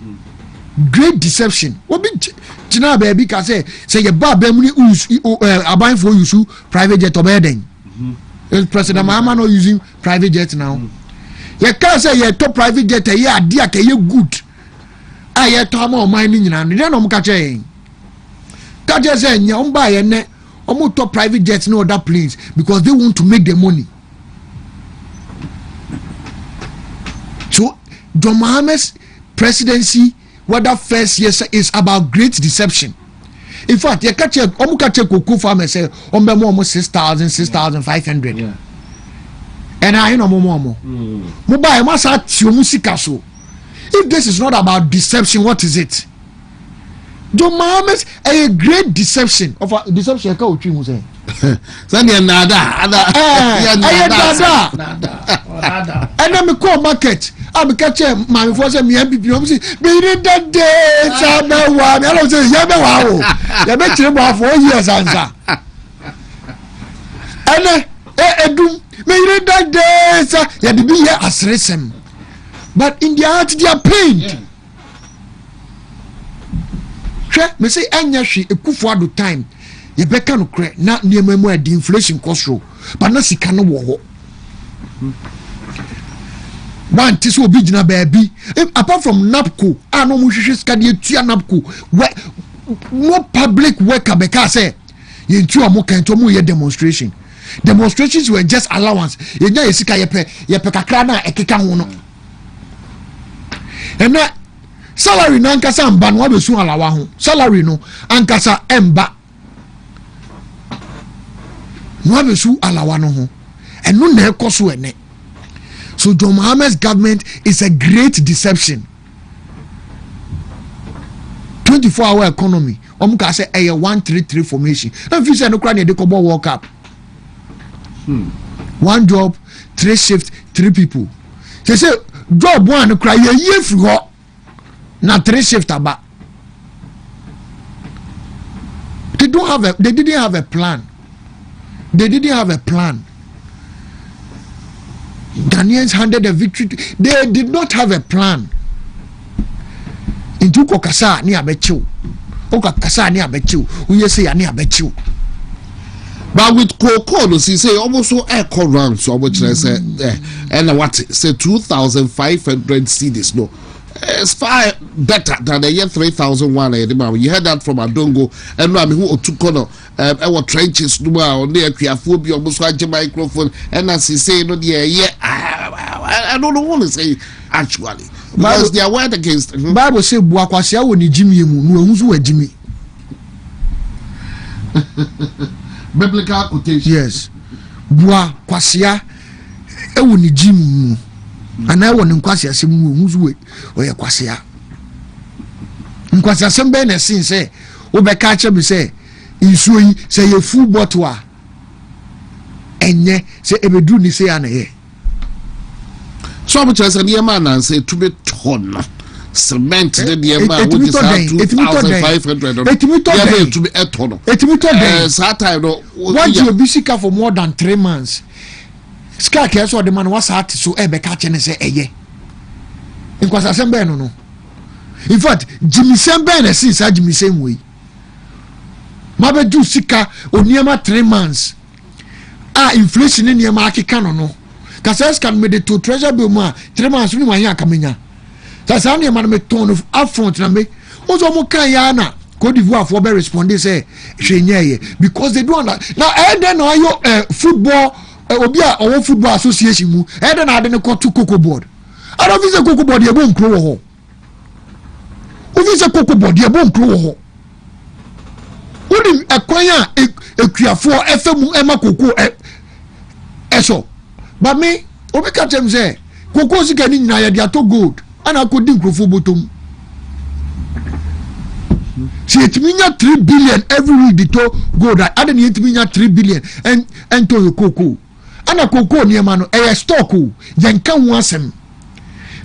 Great deception. What be China baby can say your bar bemuni buying for you private jet obeding. President Mahama not using private jet now. You can't say you top private jet a year, dear, you good. I had to more mining and then I'm catching. That just saying, you buy a net almost top private jets, no other planes because they want to make the money. So, John Mahama's presidency, what that first year is about great deception. In fact, you catch a Kwaku farmer say almost 6,000, 6,500. Yeah. And I know more. Mobile must have your music so. If this is not about deception, what is it? John Mahama's a great deception of a deception. I can't say. Nada. And then we call market. I'm catching my force and me MPP. I'm saying, be that day, Sabawa. I don't say, Yabawa. You bet you about 4 years answer. And do me that day, sir. You be here as resem. But in their heart, they are pained. Me say, Anya she a kufuado time. You better no credit. Not near me where the inflation cost row. But not see can war. One tis will be na baby. Apart from NAPCO, I know mushes can you tia NAPCO. Where more public worker because say you two are more can to more demonstration. Demonstrations were just allowance. You know, you see, you pay kakrana a kikahono. And that salary no Nkansah mba no abesu alawa ho. Salary no Nkansah emba. No abesu alawa no ho. And no na ekoso ene. So John Mohammed's government is a great deception. 24-hour economy. Omuka say a 133 formation. Now if you say no cry dey go World Cup. 1 job, 3 shift, 3 people. They say job 1 cry a year free ho. Na 3 shift about. They didn't have a plan. They didn't have a plan. Ghanaians handed a victory. They did not have a plan. Into kokasa ni abechu. Okakasa ni abechu. Uye say ni abechu.
But with Coco, you say almost so echo round. So what I say, and what say 2,500 cedis. No, it's far better than the year 3,001. You heard that from Adongo and Rami who took on our trenches on the Kriaphobia, almost like a microphone. And as he say, no, yeah, I don't want to say actually because they are word against.
Bible say, Buakwasia when Jimmy, who's where Jimmy.
Biblical quotation.
Yes. Bua kwasia e woni jimu. Ana e woni nkwasia sem muzu we kwasia. Nkwasia sem be na sin say wo be ka che me say nsuo yi say ye full bottle a enye say ebedu ni say ana ye.
So much as an man and say to be ton. Cement the man which is 2,500 to be a ton.
What you be sick for more than 3 months? Sky cares what the man was at so ebe catch and say eye. In Nkansah sembe no. In fact, Jimmy sembe na since Jimmy same way. Mabe do sika oniema 3 months. Inflation in niema akeka no. Kasas can me the to treasure bill ma 3 months ni wan ya kamenya. That's how the man me turn of upfront na me. Also mo kan ya na Côte d'Ivoire for be respond say because they don't now then no you football obi a our football association mu then na dey to cocoa board. I don't think cocoa board e bon kro wo ho. Obi say cocoa board e bon kro wo ho. Odi ekwan a ekuafo efemu ema cocoa eso. But me obi ka tem say cocoa sika ni nyina ya dia to gold. And I could think of bottom. See, it means 3 billion every week. The gold. I didn't need to mean 3 billion and to the cocoa. And a cocoa near man, a stock. Then come once him.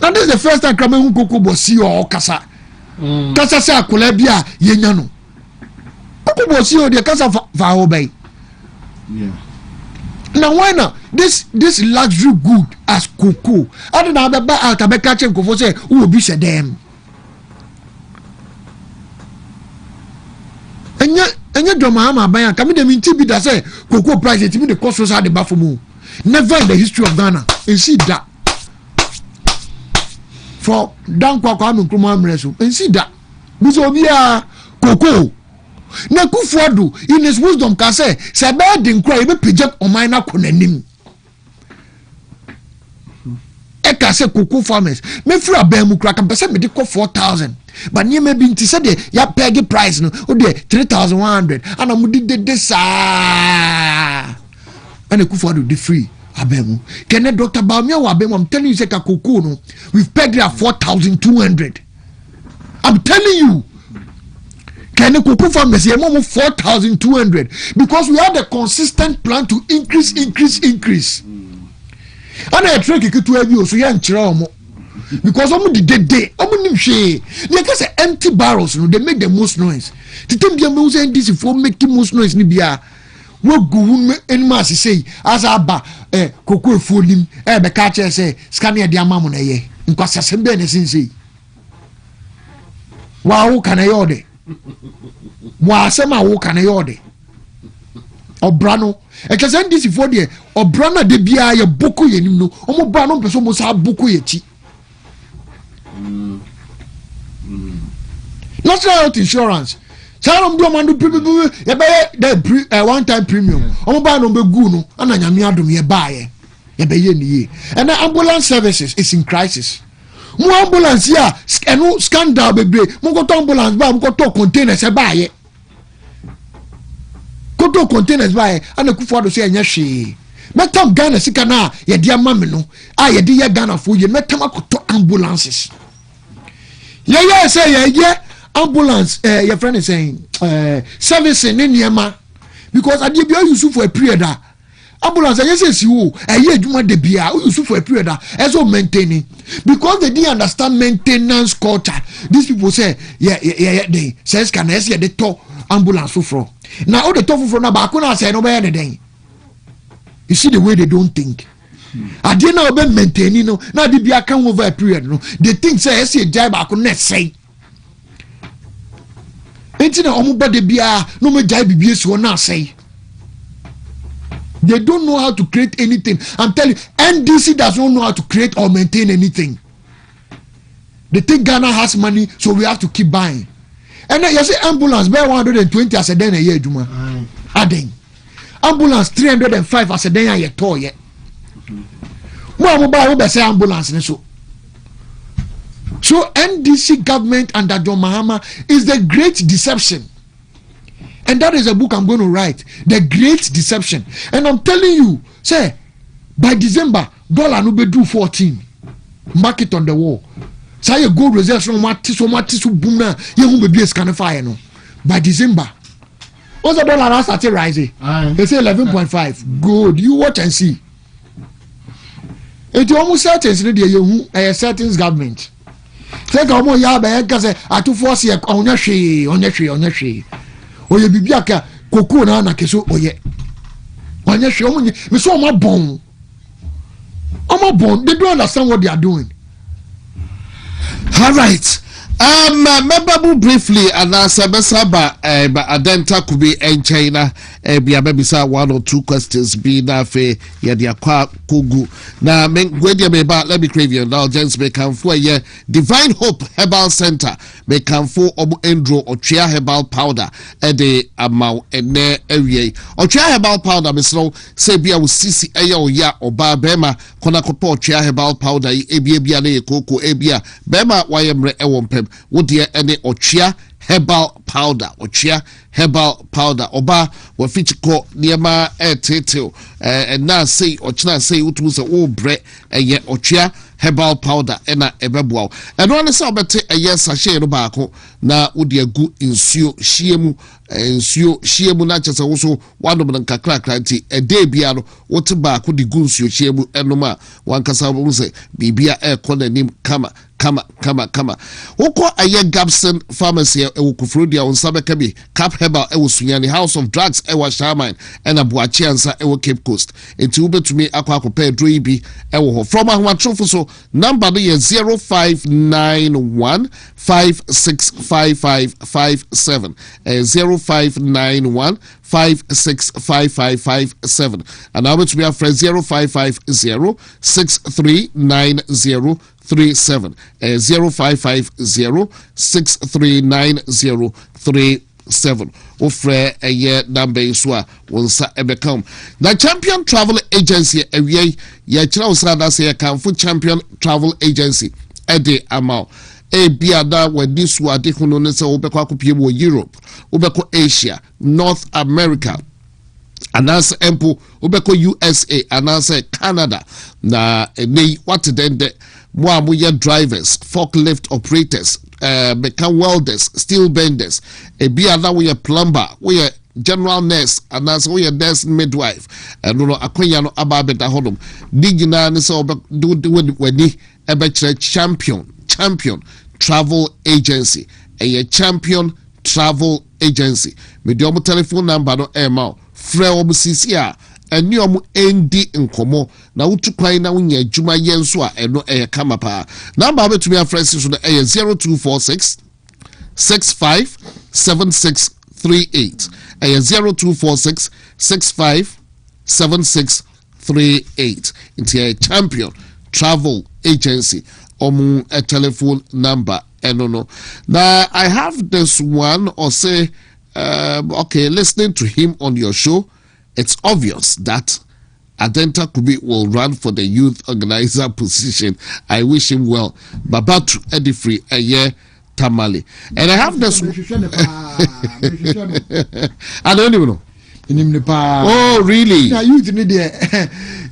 Now, this is the first time coming cocoa was see or Kasa. Kasa sa Colabia, Yenano. Cocoa was see or the Kasa for obey.
Yeah.
Now why not this luxury good as cocoa? I don't know about Tabeka for say who will be said them. And yet John Mahama buy come them in TB that say cocoa price it mean the cost was at the Bafumu. Never in the history of Ghana. And see that. For down Kwaku and Nkrumah and see that. This will be a cocoa. Na Kufuado in his wisdom can say bad in cry be project on mine konanim e ka say cocoa farmers me free abemu kra kan pese me de 4,000 but near me binti say de ya peg price no o de 3,100 and am de sa and Kufuado de free abemu can Dr. Baumia wa abemu I'm telling you say cocoa no we've pegged at 4,200 I'm telling you. Can you cocoa farmers here more 4,200 because we had a consistent plan to increase. And I trick it to have you so you because omo the day omo nim hwe they can say empty barrels no they make the most noise the time they me say this for make most noise ni bia wo gu enima say as aba kokoro fonim be ka che say scanner de amamu na ye nkwasa sembe ne sinse wa wo kana yode wa asema wo kana yode obrano ekese ndisi fo de obrana de bia ye boko yenim no omo ba no peso mo sa boko ye ti national health insurance salam do mandu ye be the one time premium omo ba no be gu no ana nyame adom ye ba ye be ye ni ye and the ambulance services is in crisis mo ambulance ya eno scandal bebre mo go to ambulance ba mo go to containers e ba ye koto containers ba ana kufu ado so enya hwe metam Ghana sika na ye dia mame no ye di ye Ghana fo ye metam akoto ambulances ye say ye ambulance your friend is saying service in niema because ade bia use for a period ambulance say si wo ye adwuma de bia use for a period so maintaining because they didn't understand maintenance culture. These people say they says can I see the to ambulance for now all the tofu from na back na say no be anything. You see the way they don't think. I didn't know about maintaining no now the bia can over a period no they think say see jai back na say enti na omo body bia no me jai bibie so na say they don't know how to create anything. I'm telling you, NDC does not know how to create or maintain anything. They think Ghana has money, so we have to keep buying. And then you say ambulance, buy 120 as a day a year, Juma. Adding. Ambulance 305 as a day a year, toy yet. Well, mobile say ambulance. So NDC government under John Mahama is the great deception. And that is a book I'm going to write, The Great Deception. And I'm telling you, say, by December, dollar no be do 14. Mark it on the wall. Say you gold reserves so much boom na you won't be a scanner fire no. By December, what's the dollar now started rising? They say 11.5. Good, you watch and see. It almost certain you a certain government. Take a more yaba because I to force you on your she. Oye bibiaka koko na na keso oye wanya hwe omunye me so omo bon they don't understand what they are doing.
All right. Member briefly and Sabesaba Adenta could be in China. Be a maybe 1 or 2 questions be na fe ya Kwaku. Now let me crave you now gents may come for a Divine Hope Herbal Center may come for Endro or Chia Herbal Powder a day amount and ne area or Chia Herbal Powder Miss Low say be a sisi aya ya or bema konakoto Chia Herbal Powder ebia koko ebia bema wayemre ewompem would dear any Ochia Herbal Powder oba wa feature ko niema title and now say ochina say utu say o bre ye Ochia Herbal Powder ena ebeboa and one say obete yes sachet no baako na wodi agu nsuo shiemu na chese wo so wano na kakra kranti e dey bia no wote baako di gu nsuo shiemu enoma wankasa wo say bibia nanim kama woko aye Gabson Pharmacy ewokufrodia onsabeka bi Cap Herbal ewosunyani House of Drugs ewa Shaman ena Buachi ansa ewo Cape Coast enti wobetumi akwa edro yi bi ewo ho from ahwatrofo so number no ye 0591 565557 0591 565557 and now to be a friend 0550 639037 0550 639037 ofre a year number so wonsa ebekam the Champion Travel Agency ewie ye kira usada say kan for Champion Travel Agency ede amount biada wadi so ade hono ne se obekọ akopie wo Europe obekọ Asia North America anase empo obekọ USA anase Canada na nei what then the mo drivers forklift operators mechanical welders steel benders biada we plumber we general nurse and as we nurse midwife and no akonya no aba beta hodom digina ne so do wani ebechre champion travel agency. Champion travel agency. Me di omo telephone number no ema frɛ omo sisi a ɛne omo endi nkomo na wotu kwan na wonya adwuma yɛ nso a ɛno ɛyɛ kama pa. Number betumi afrɛ si so no ɛyɛ 0246 65 7638 0246 65 7638. It's a champion travel agency. A telephone number. No. Now I have this one or say, okay, listening to him on your show, it's obvious that Adenta Kubi will run for the youth organizer position. I wish him well. Babatu Edifree Eye Tamale. And I have this. I don't even know. Oh, really?
Youth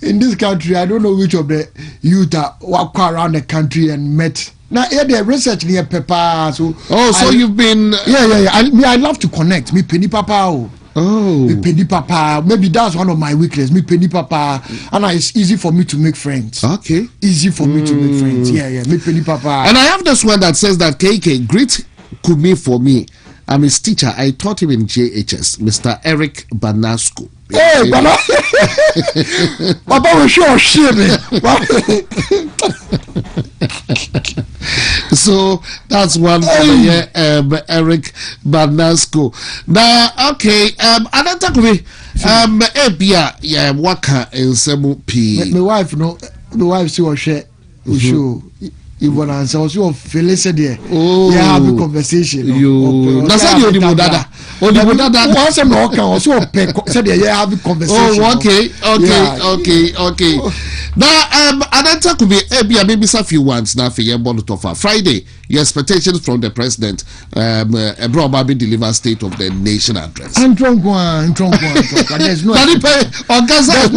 in this country, I don't know which of the youth are walk around the country and met. Now, the research near Papa. So,
so you've been.
Yeah. I love to connect. Me penny Papa. Me penny Papa. Maybe that's one of my weaknesses. Me penny Papa, and it's easy for me to make friends.
Okay.
Easy for me to make friends. Yeah. Me penny Papa.
And I have this one that says that KK greet Kumi for me. I'm his teacher. I taught him in JHS, Mr. Eric Banasco.
Hey, Papa was sure shit.
So that's one for the year, Eric Banasco. Now, okay, another could be waka in Semu P.
My wife, no, the wife see what shit. Sure. You want to answer? Also, Felicity there. Oh, yeah, have a conversation.
You. That's how you do that.
Once I'm not also said yeah, have a conversation.
Oh, okay. Now, another could be maybe a few ones now for your bonnet Friday. Your expectations from the president. Probably deliver State of the Nation address.
And drunk one. There's no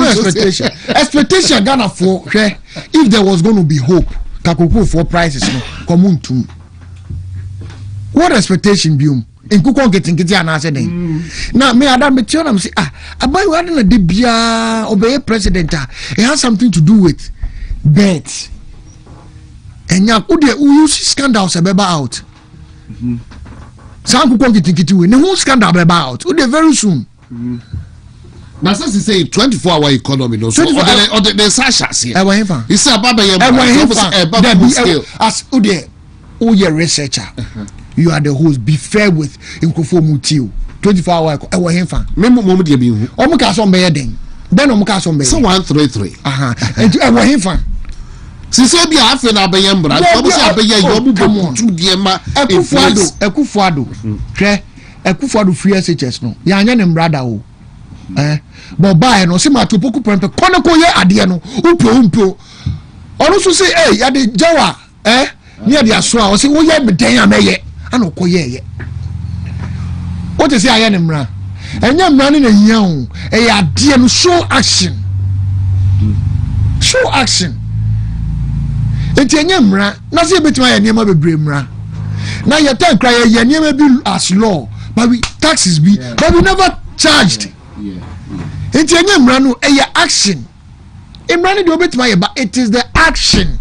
expectation. Expectation Ghana for if there was going to be hope. Kakuku for prices no common to what expectation be in kuko getting and answer then now me adam me tell am say abai we na de bia obey president it has something to do with bet enya ku de you scandals abeba out some kuko getting we no scandal abeba out we very soon.
Now, since he say 24-hour economy, no, so the Sasha here. He said, "Baba,
as Uye researcher, you are the host. Be fair with Nkofo Mutio. 24-hour. Ewa hemfa.
Memo momu de bihu.
Omuka so mbeye den. Ben omuka so mbeye.
So 133.
And ewa hemfa.
Sisi bi afi na abeye mbra. Obu se abeye yobu botu die ma.
Ekufuado. Hwe. Ekufuado free SHS no. Ya anya ne mbrada o. But buy no see my to poku prempe kono ko ye ade no umpo ono so say ya de jawa near the asoa o say wo ye meden ameye ana ko ye what is say aye ne mra enya mra ne na hia o ya ade no show action enti enya mra na say betima ya niam bebre mra na ye tan kra ye niam bi as law but we taxes be but we never charged. It's a new action. Imran do bit my but it is the action.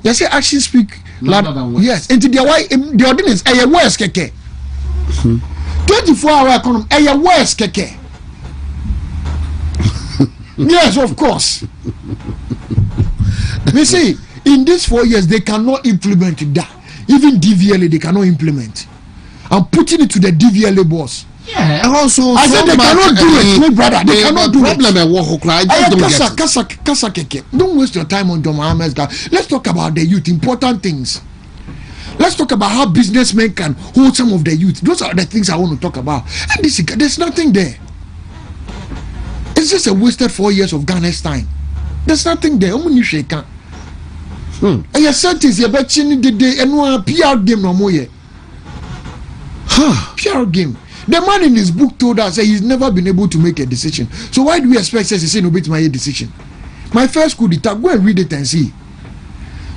You say action speak loud. Yes, into the why the ordinance a worse keke. 24-hour economy a worse keke. Yes, of course. We see in these 4 years they cannot implement that. Even DVLA they cannot implement. I'm putting it to the DVLA boss.
Yeah, and also
I said they cannot do it, my brother. They cannot do
problem
it. Don't waste your time on John Mohammed's guy. Let's talk about the youth, important things. Let's talk about how businessmen can hold some of the youth. Those are the things I want to talk about. And there's nothing there. It's just a wasted 4 years of Ghana's time. There's nothing there. And your sentence, you're betting the day and one PR game no more. PR game. The man in his book told us that he's never been able to make a decision. So why do we expect says he say no bit my decision? My first coup d'etat, go and read it and see.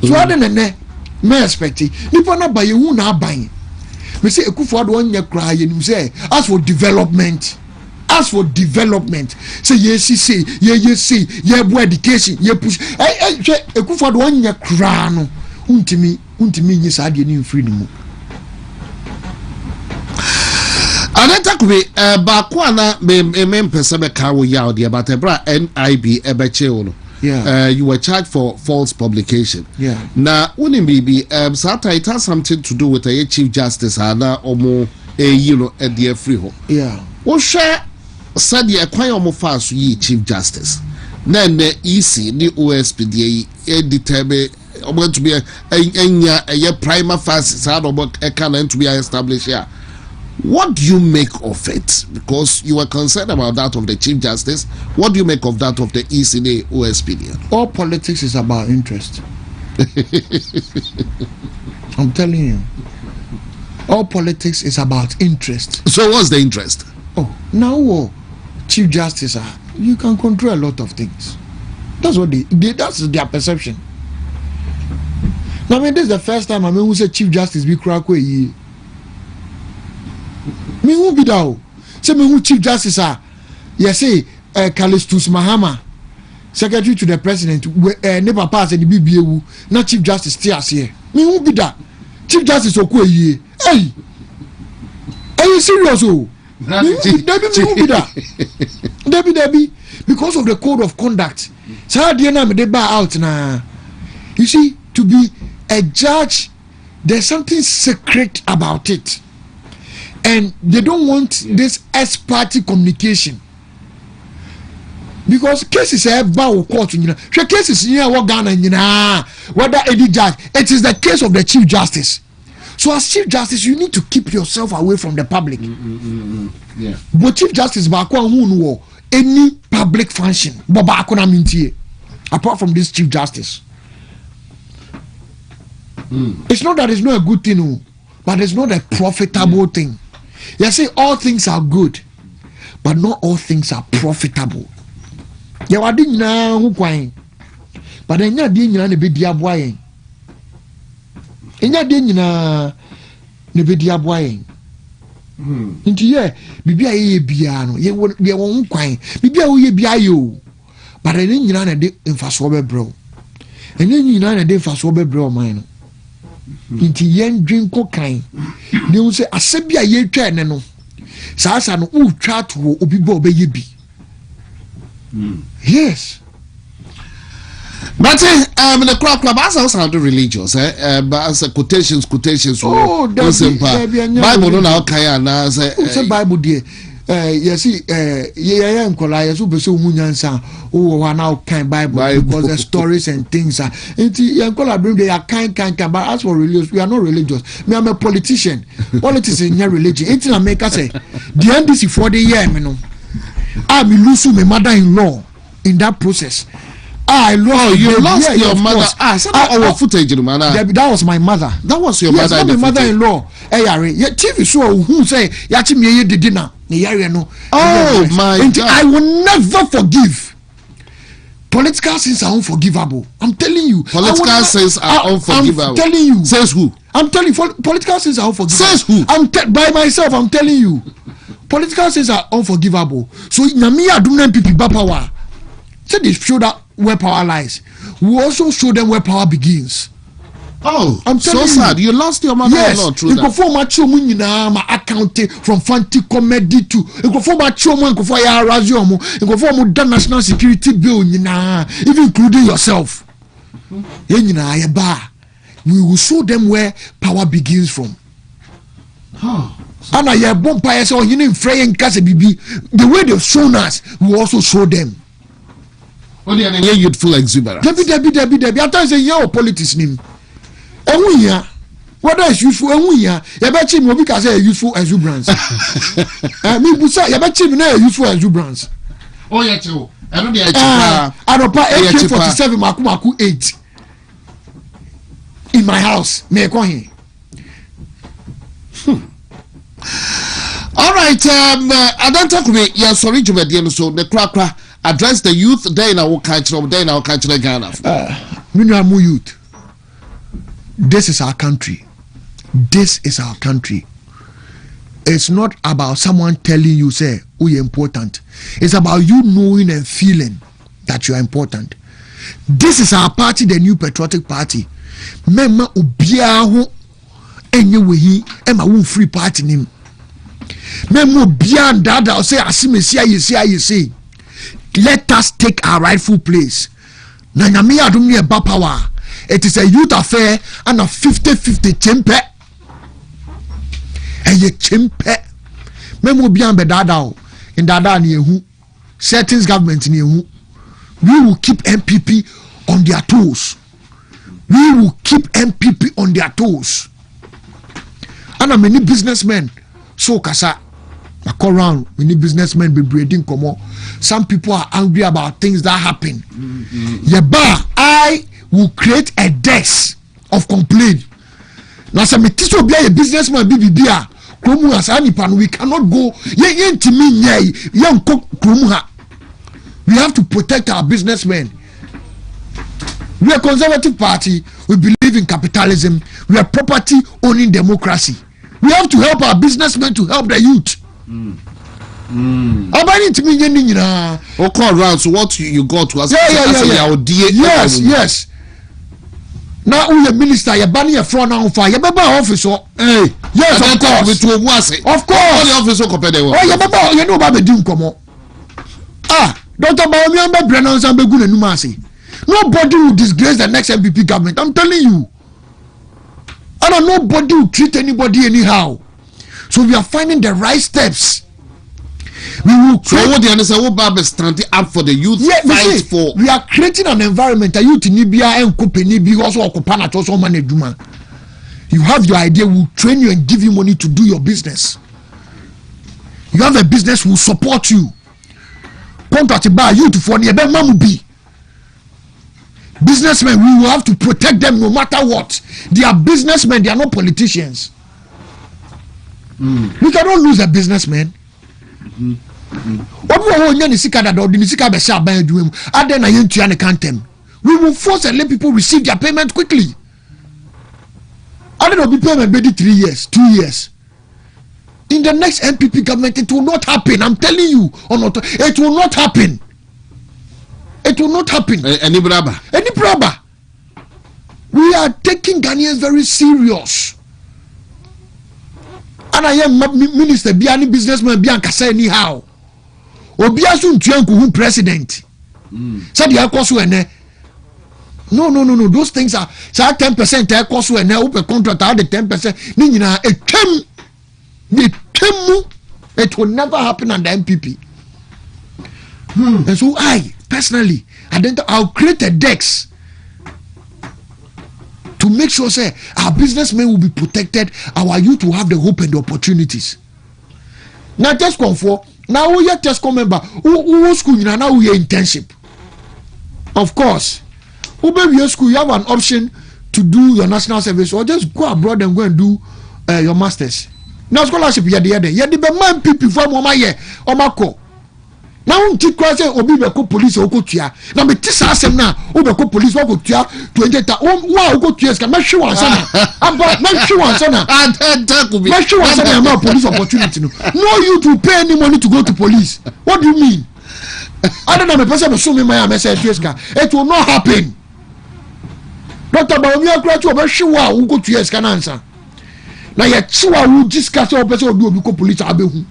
So other than that, me expect it. Nipa na buy you na buy. We say Ekufuado one year cry and say as for development. As for development, say yes, say education, push. Ekufa do anya kra no. Untimi nyi saa de ni freedom.
Anata kube ba kwa na me pese be ka wo ya ode but bra NIB ebeche no.
Yeah.
You were charged for false publication.
Yeah.
Na unim bibi it has something to do with a chief justice ana omo at the free ho.
Yeah.
Wo share said ye kwan omo fa so yi chief justice. Na EC the OSP the determine to be a prima facie sad about a canon to be established here. What do you make of it? Because you were concerned about that of the Chief Justice. What do you make of that of the ECD OSP?
All politics is about interest. I'm telling you. All politics is about interest.
So what's the interest?
Oh, now Chief Justice, you can control a lot of things. That's what that's their perception. Now, I mean, this is the first time who say Chief Justice be Kwaku. Me who be that? Say me who Chief Justice yes say Callistus Mahama, Secretary to the President, never pass any BBA, not Chief Justice still here. Me who be that? Chief Justice Okoye. Hey, are you serious? Oh, Debbie, because of the code of conduct. So how do you know they buy out now? You see, to be a judge, there's something secret about it. And they don't want this ex-party communication. Because cases have bow court, cases here what Ghana, whether any judge, it is the case of the Chief Justice. So as Chief Justice, you need to keep yourself away from the public.
Yeah.
But Chief Justice who any public function, apart from this Chief Justice. It's not that it's not a good thing, but it's not a profitable thing. You say all things are good, but not all things are profitable. You are doing now who crying, but then you're doing a bit diaboying. And you're doing a bit diaboying. Into ye, be a piano, ye won't be a one crying, be a you. But I didn't run a day in Fasobe bro. And then you run a day for Fasobe bro mine. Into yen drink cocaine. They will say, Asabia ye train no. Sasa no u chat wo obibo be ye bi. Yes.
But the crowd club also sound religious, but as quotations.
Oh,
Bible no na okay na say
Bible there. You see, yeah, Nkola, you so Nkansah. Oh, now kind Bible because the stories and things are. Nkola bring they are kind, but as for religious, we are not religious. Me, I'm a politician. Politics is not religion. It's in America say the NDC for the year, me no. I me lose my mother-in-law in that process. I lost.
You lost your mother. Our footage, man.
That was my mother.
That was your mother.
Yes, not my mother-in-law. Hey, your TV show who say yachi me the dinner.
Oh my God!
I will never forgive. Political sins are unforgivable. I'm telling you.
Political sins are unforgivable.
I'm telling you.
Says who?
I'm telling you. Political sins are unforgivable.
Says who?
By myself. I'm telling you. Political sins are unforgivable. So Namia Dunan Pipi Bapawa. So they show that where power lies. We also show them where power begins.
Oh, I'm so sad. You lost your mother.
Yes,
true that.
My accounting from fancy comedy to national security bill, even including yourself. We will show them where power begins from. And I bomb pious or you know Frey Bibi. The way they've shown us, we also show them.
What do you youthful exuberance?
Debbie. I tell you, your politics name. Whether it's useful, you bet him will say useful exuberance. Me busa, you bet him no useful exuberance.
Oh yeah, too. I know the
AK-47 Maku 8 in my house. Me ko hin.
All right, I don't talk to me. Yeah, sorry, Jumedian. So the cracker address the youth. Day in our country, day in our country, Ghana.
Minu youth. This is our country. This is our country. it's not about someone telling you say oh you're important. It's about you knowing and feeling that you are important. This is our party, the New Patriotic Party. Mema ubia ho enyewe hi ema wo free party nim. Mema ubia ndada say asimesia yesi. Let us take our rightful place. Na nyame adom ne ba power. It is a youth affair and a 50-50 chempe. Eye chempe. Mema ubia be dada o. In dada ni ehu. Settings government ni ehu. We will keep MPP on their toes. We will keep MPP on their toes. And many businessmen, so kasa, I call around, many businessmen be breeding komo. Some people are angry about things that happen. Yeba, I will create a desk of complaint. Now, some teacher be a businessman be there. Kromu as anipan, we cannot go. We have to protect our businessmen. We are a conservative party. We believe in capitalism. We are property owning democracy. We have to help our businessmen to help the youth.
So what you got to us?
Yes. Now we are minister. You ban your front now for you office. Hey, yes, of course. Of course. Oh, you know about the doom come. Dr. Baomiamba Brennan and Begun and Numasi. Nobody will disgrace the next MPP government. I'm telling you. And nobody will treat anybody anyhow. So we are finding the right steps. We will create. So
what do you understand? What Bob is standing up for the youth?
Yeah, we are creating an environment. A youth in Libya and Kopenibi also Okupana to also manage Duma. You have your idea, we'll train you and give you money to do your business. You have a business, we'll support you. Contract by youth for the mamu be. Businessmen, we will have to protect them no matter what. They are businessmen, they are not politicians. We cannot lose a businessman. We will force and let people receive their payment quickly. I don't know, be payment maybe 3 years, 2 years. In the next MPP government, it will not happen. I'm telling you, it will not happen. It will not happen.
Any brother.
We are taking Ghanaians very serious. And I am minister, be any businessman, be Nkansah anyhow. Obia soon to president. Said the Akosu and no. Those things are 10% Akosu and open contract are the 10%. Nina it will never happen under MPP. And so I personally, I'll create a desk to make sure say our businessmen will be protected, our youth will have the hope and the opportunities. Now just come for now we are just come member who school now we are internship. Of course, your school you have an option to do your national service or just go abroad and go and do your masters. Now scholarship you the man people for mama ye omako. Now unti kwase obi be ko police o ko tua. Na me tisa asem na o be ko police wa ko tua 20 wa o ko tua ska me hwe wan sana. Aba me hwe wan sana. Me hwe wan sana na police opportunity no. No you to pay any money to go to police. What do you mean? I don't know me person me so me my say ska. It will not happen. Dr. Baomi akura o be hwe wa o ko tua ska na ansa. Na ye chiwa wo discuss o person obi ko police abehu.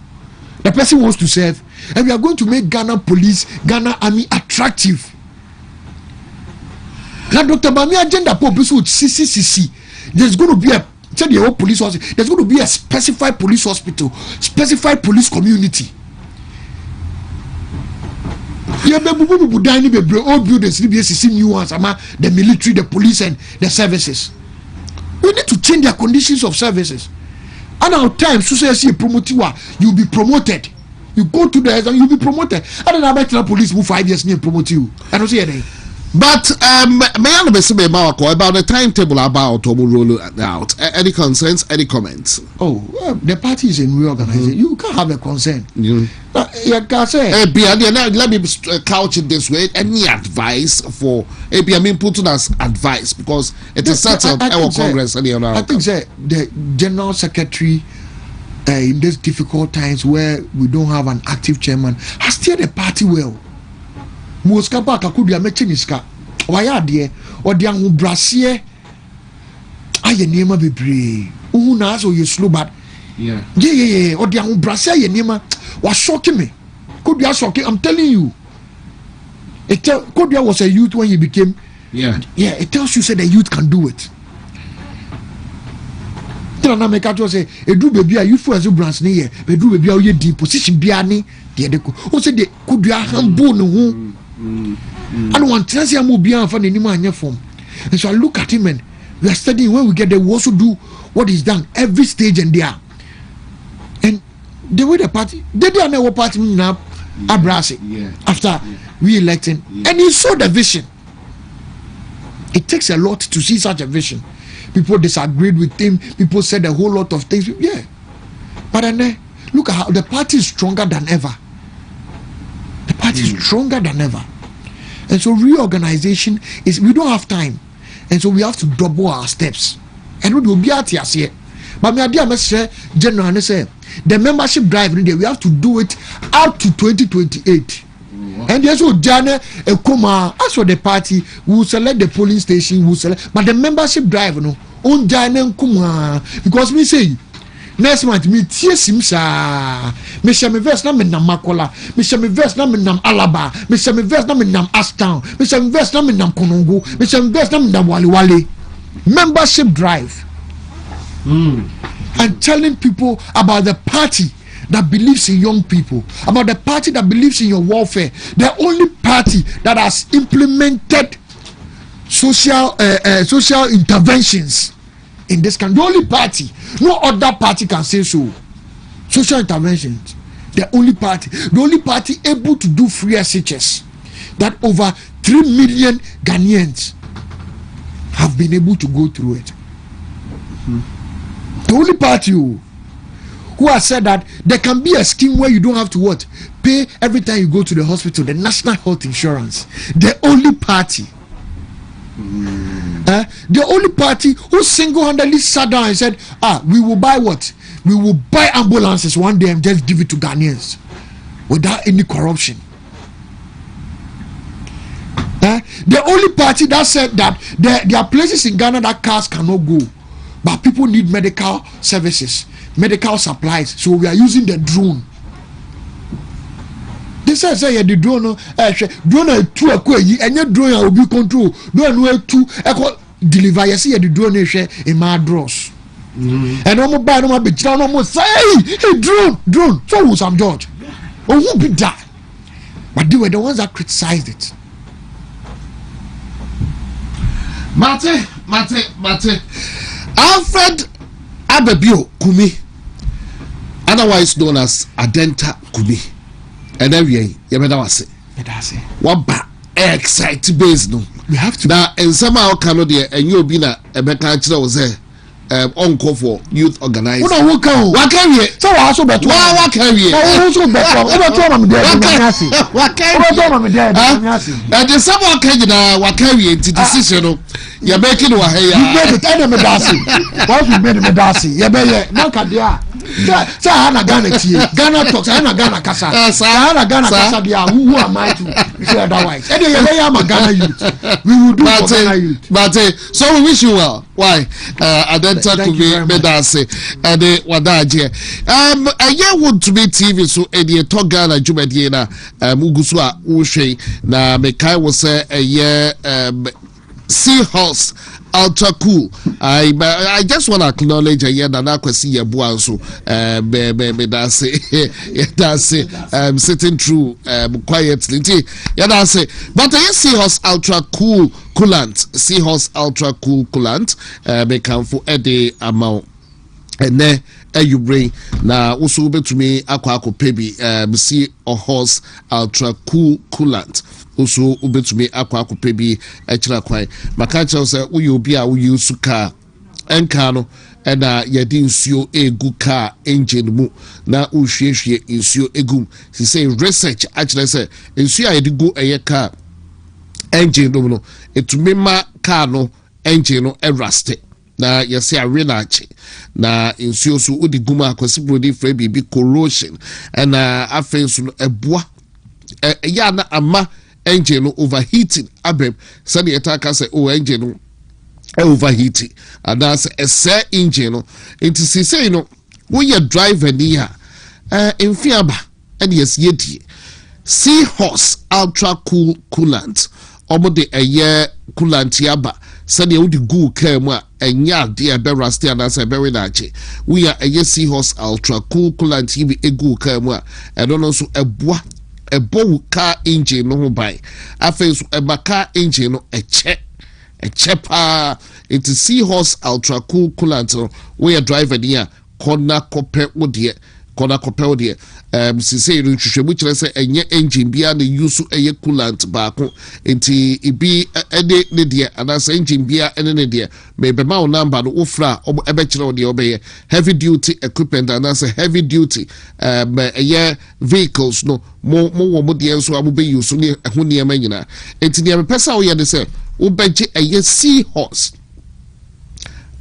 The person wants to serve, and we are going to make Ghana police, Ghana army attractive. Now, Dr. Bami agenda for CCCC. There's going to be a police hospital. There's going to be a specified police hospital, specified police community. Yeah, all buildings need to be new ones. The military, the police, and the services. We need to change their conditions of services. And our time, so say a promoter, you'll be promoted. You go to the exam, you'll be promoted. I don't know about police move 5 years and promote you. I don't see anything.
But may I say about the timetable about to roll out? Any concerns? Any comments?
Oh, the party is in reorganization. You can't have a concern.
Let me couch it this way. Any advice for putting as advice because it is settled our Congress.
I think the General Secretary in these difficult times where we don't have an active chairman, has steered the party well. Muskapa Kakudi Amechiniska, Wayadie, or the Angu Brassier. I nema bebre. Una so you slow but
yeah.
Or the Angu Brassier nema was shocking me. Could be shocking, I'm telling you. Kodia was a youth when he became. Yeah, it tells you say the youth can do it. Tell na make to say e do baby a youthful as brands ne here, e do baby a ye deep position bia ne de ko. O say de kodua hambo no ho. And one tells you bia anfa nanim anya form. And so I look at him and we are studying. When we get there, we also do what is done every stage and there. And the way the party, they are never party now. Abrasi after re-electing, and he saw the vision. It takes a lot to see such a vision. People disagreed with him. People said a whole lot of things. Yeah, but then look at how the party is stronger than ever. The party is stronger than ever, and so reorganization is. We don't have time, and so we have to double our steps. And we will be at here. But my dear Mr. General, say the membership drive we have to do it up to 2028. And there's what Jana Ekoma, as for the party, we will select the polling station, we will select, but the membership drive, no, on Jana Nkuma, because me say next month me tie simsa, me shall me verse na me nam Makola, me shall me verse na me nam Alaba, me shall me verse na me nam Astown, me shall me verse na me nam Konongo, me shall me verse na me nam Wali. Membership drive. And telling people about the party that believes in young people, about the party that believes in your welfare, the only party that has implemented social interventions in this country. The only party, no other party can say so. Social interventions, the only party able to do free SHS, that over 3 million Ghanaians have been able to go through it. The only party who has said that there can be a scheme where you don't have to pay every time you go to the hospital, the national health insurance. The only party. The only party who single-handedly sat down and said, we will buy what? We will buy ambulances one day and just give it to Ghanaians without any corruption. The only party that said that there are places in Ghana that cars cannot go, but people need medical services, medical supplies, so we are using the drone. They say the drone drone two and your drone will be control. Drone two deliver. You see the drone in my draws. And almost buy no be down almost say hey drone. So who's some George? Or who be that? But they were the ones that criticized it.
Mate. Alfred Abebio Kumi, otherwise known as Adenta Kumi, and then we say, what ba excited base no. We have to now, and somehow cannot there, and you'll be a better was there. Uncle for youth organizing. What can we? So I also bet. What can we? I also bet. What can we? And the someone can what can we? The decision. You're making what hey. You made it. I'm a Medasi. What you made a Medasi? You made it. Nkansah. Hana Ghana Ghana talks. Hana Ghana Kasa. Hana Ghana Kasa. Who am I to say otherwise? Anyway, I am a Ghana youth. We will do for Ghana youth. But so we wish you well. Why? Adenta to be Medasi. And Wadaje. WONTUMI TV so any talk Ghana Jumediana Muguswa Ushe na Mekai was say a year Seahorse Ultra Cool. I just want to acknowledge a year that I could see a buanso. That's sitting through quietly. Yeah, that's it. But I Seahorse Ultra Cool Coolant. Seahorse Ultra Cool Coolant. Make for a day amount. And then you bring now also to me Kwaku baby see a horse Ultra Cool Coolant. Also to me Kwaku baby actually quite Makacha say you be a use car and cano and yadin sio a good car engine mu na ushie insio egum. She say research actually say insio I did go a car engine no it to me ma car no engine no rusty. na yɛsɛ arena ache na nsuo so odi guma akwasi brodi frɛ bibi corrosion ɛna afei so no ɛboa ɛyɛ na ama engine no overheating abem sɛdeɛ ɛta ka sɛ engine no overheating anaasɛ ɛsɛ engine no nti sisei no woyɛ driver ni a mfiaba ɛne yɛsɛ die Seahorse ultra cool coolant ɔmo de ɛyɛ coolant yaba sɛdeɛ wodi gu kaa mu a ɛnya adeɛ ɛbɛraste anaasɛ ɛbɛwe n'akyi woyɛ ɛyɛ Seahorse ultra cool coolant yi bi egu kaa mu a ɛno no nso ɛboa ɛbɔ wo car engine no ho ban afei nso ɛba car engine no ɛkyɛ paa nti Seahorse ultra cool coolant no woyɛ driver ni a kɔna kɔpɛ wo deɛ sisei no nhwehwɛmu kyerɛ sɛ ɛnyɛ engine bia na use ɛyɛ coolant baako nti ibi ɛde ne deɛ anaasɛ engine bia ɛne ne deɛ mebɛma wo number no wofra ɛbɛkyerɛ wo deɛ wobɛyɛ heavy duty equipment anaasɛ heavy duty ɛyɛ vehicles no mo wɔ mo deɛ nso a mobɛuse ne ɛho nneɛma nyinaa nti deɛ mepɛ sɛ woyɛ ne sɛ wobɛgye ɛyɛ Seahorse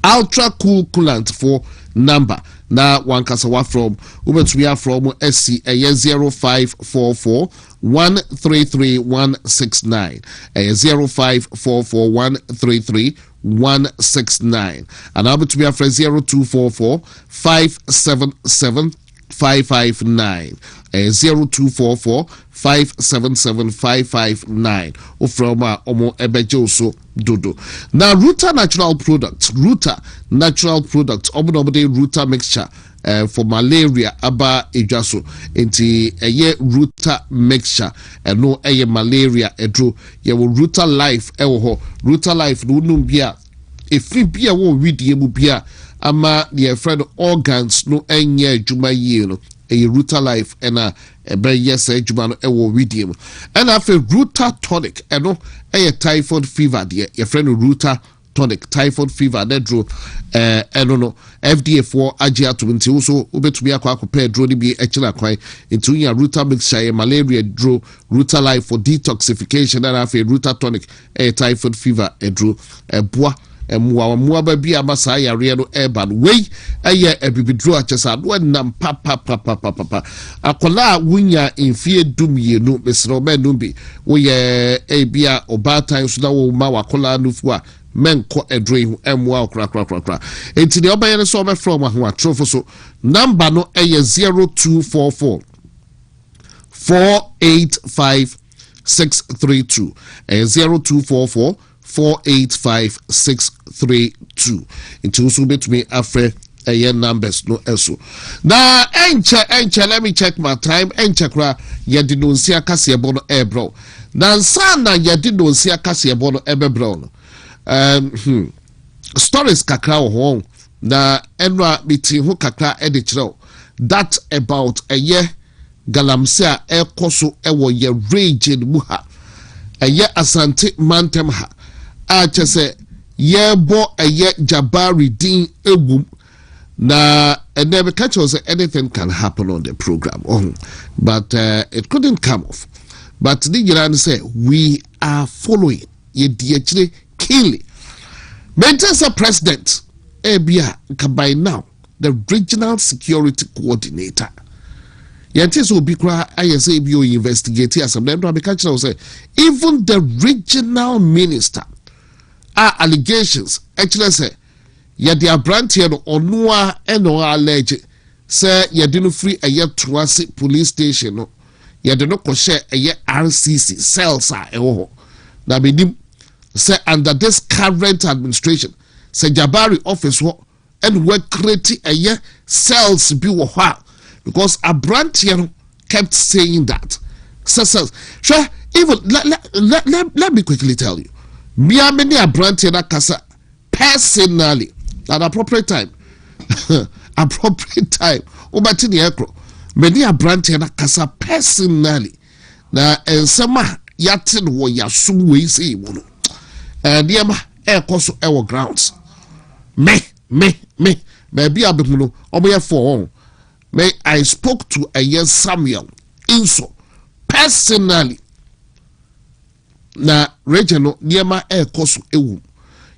ultra cool coolant for number na wankasa wa from ubetumi from SC 0544 133 169 0544 133 169 and ubetumi afre 0244 577 559 0244 577 559 or from omo ebejo so dodo now Ruta natural products omo de Ruta mixture for malaria aba ejaso enti eye Ruta mixture no eye malaria edro ye wo Ruta life ewo ho Ruta life no num bia efri bia wo widie mu bia ama the friend organs no enye adwuma yie no a Ruta life and a yes adwuma no ewo widiem and after Ruta tonic no a typhoid fever dear your friend Ruta tonic typhoid fever that drew no FDA for agya to nti so ubetumi akwa akopɛ draw ni bi echila kwan into ya Ruta mixture malaria draw Ruta life for detoxification and after Ruta tonic a typhoid fever draw boa mua ba bia masa yare no eba no wei eye ebibidro achesa no nam papa akola wunya mfie dumienu mesro menu bi wo ye ebia obatan so na wo ma wakola nufu a menko edrehu emwa okra enti de obaye so be from ho atrofo so number no eye 0244 485 632 0244 485-632 into so between afre numbers no eso na enche let me check my time enche kra ye de no nsia kase ebo no ebro na nsa na ye de no nsia kase ebo no ebebro no stories kakra ho na enwa meti ho kakra e de kire that about a year galamse a ekoso ewo ye region mu ha eye asante mantem ha a chese yebo eye Jabari din ewum na and never catch us anything can happen on the program but it couldn't come off but the Iran say we are following ye diachire keenly Nkansah president ebia by now the regional security coordinator Yantis will be cry ISA bio investigate as a member of the country say even the regional minister are allegations actually say ya dia brand here no onua eno allege say ya dinu free a Tuasi police station no ya de no ko share a RCC cells a ewo na benim say under this current administration say Jabari office ho and we create a cells bi wo ha because a brand here kept saying that cells sure even let me quickly tell you me many a brand here kasa personally at appropriate time obati the ekro many a brand here kasa personally na ensema yatin wo yasum we say wono diema e koso e wo grounds me be abemuno oboye for me I spoke to a young Samuel Inso personally na regional niema e koso ewu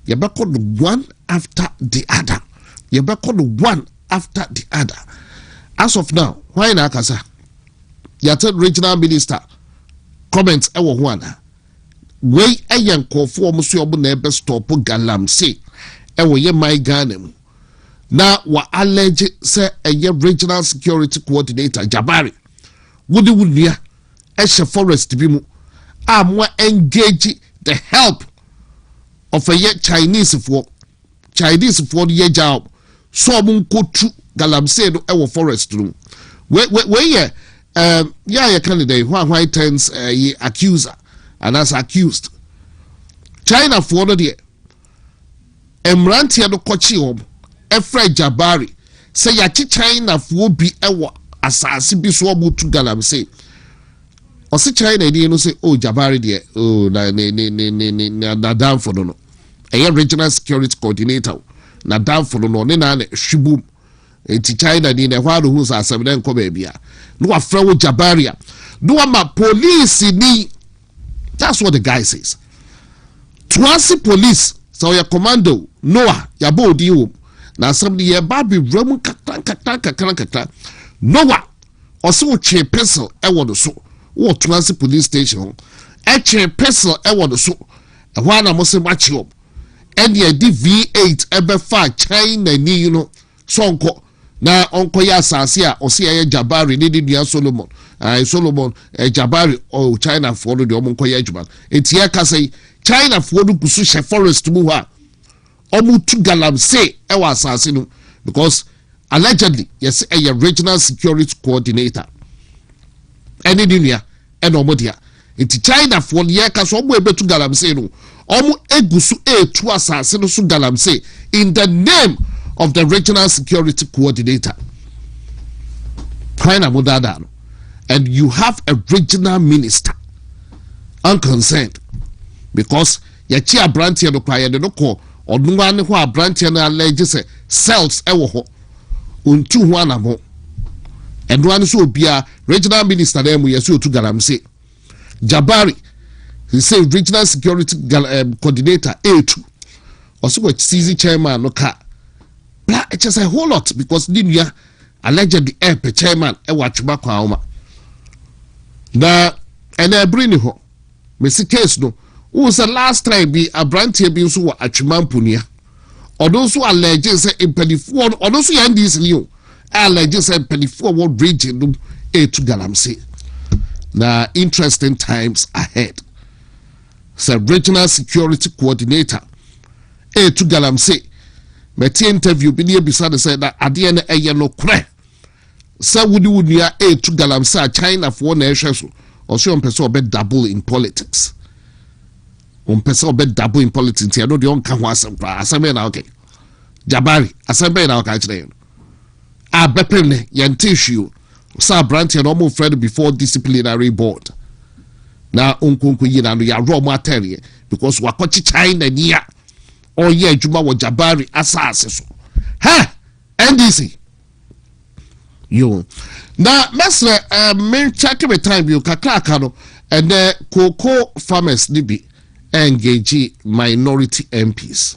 ye bako 1 after the other. You better call the one after the other. As of now, why in Nkansah? You tell regional minister comments ewo one. We ayan call for Monsieur Obunebe stop Galamsey. Ewo ye my Ghana. Now wa allege say a regional security coordinator Jabari. Would ya Esha Forest Bimu are more engaging the help of a yet Chinese for the year job. So mun go to Galamsey no ewo forest room. Where yeah candidate why turns accuser and as accused. China for no there. Emrantia no kochi Efred Jabari say yachi China for be ewa asasi bi so obu to Galamsey. O se China dey no say oh Jabari there oh na down for no. A regional security coordinator na down for no ne na shibum enti China dey na hwa no hu sa asem den ko ba bia. No afra wo Jabari. No ma police ni. That's what the guy says. Twansi police so your commando Noah yabo odi wo. Na somebody ye baby ram kaka Noah also che pencil e wodo so wo Twansi police station e che pencil e wodo so e hwa na mo se machi ob and ye di V8 ebe fa China ni you know sonko na onko ya asase a o se ye Jabari ni dia Solomon Solomon Jabari o China for the omonko ya adwuma enti ye ka say China for do kusu she forest mu ha omu to Galamsey ewa asase no because allegedly yes a regional security coordinator any dunia and omodia enti China for ye ka so omu ebe to Galamsey no omu egusu to asase no so Galamsey in the name of the regional security coordinator. And you have a regional minister unconcerned because yachi abrantia no kwa yede no ko odunwa ne ho abrantia na allege say cells ewo ho untu ho anamo edwan so obia regional minister dem yeso to Galamsey Jabari he say regional security coordinator A2 also what CZ chairman no ka bla it's just a whole lot because Ninia allegedly chairman e watchba kwa oma na ene bring ho mesi case no who was the last time be a brantie bi so wa atwemamponia odo so allege say impedifo odo so yan dis liu allege say impedifo what region no e to Galamsey na interesting times ahead. So regional security coordinator e to Galamsey meti interview bi ne bisa say that ade na eye no kre sa wudi ya e to Galamsey China for na ehwe so o so person be double in politics person be double in politics you know the on ka ho asem na okay Jabari asem na okay kire a bepem ne yente issue sa branch and almost friend before disciplinary board na onkonko yi na no ya ro mo atare because wakochi China niya o ye adwuma wo Jabari asase so ha NDC yo na mesre men check the time you kakaka no and the cocoa farmers nibi engage minority MPs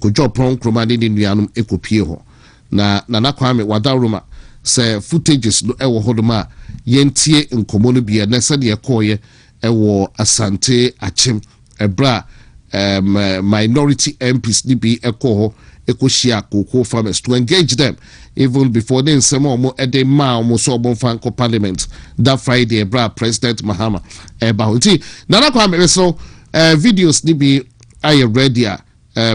kojo pon kroma de nuanum ekopie ho na Kwame Wadaruma say footages no ewo hodoma yentie nkomo no bia na se de ekoye ewo Asante Achim ebra minority MPs nibi ekoho ekoshia cocoa farmers to engage them even before then some more ede ma almost so fanko parliament that Friday ebra President Mahama ebahoti Nana Kwame so videos nibi aye ready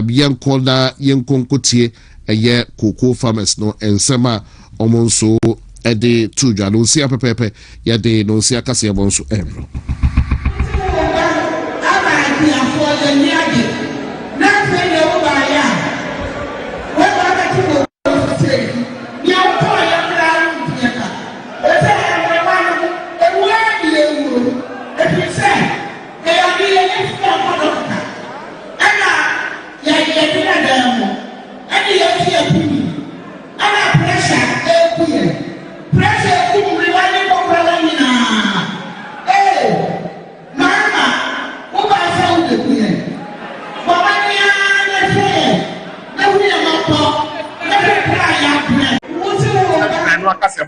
yenko na yenkonkotie eye cocoa farmers no ensema omonso ede tujwa no sia pepepe ya de no sia kase ebonso ebro
Pressure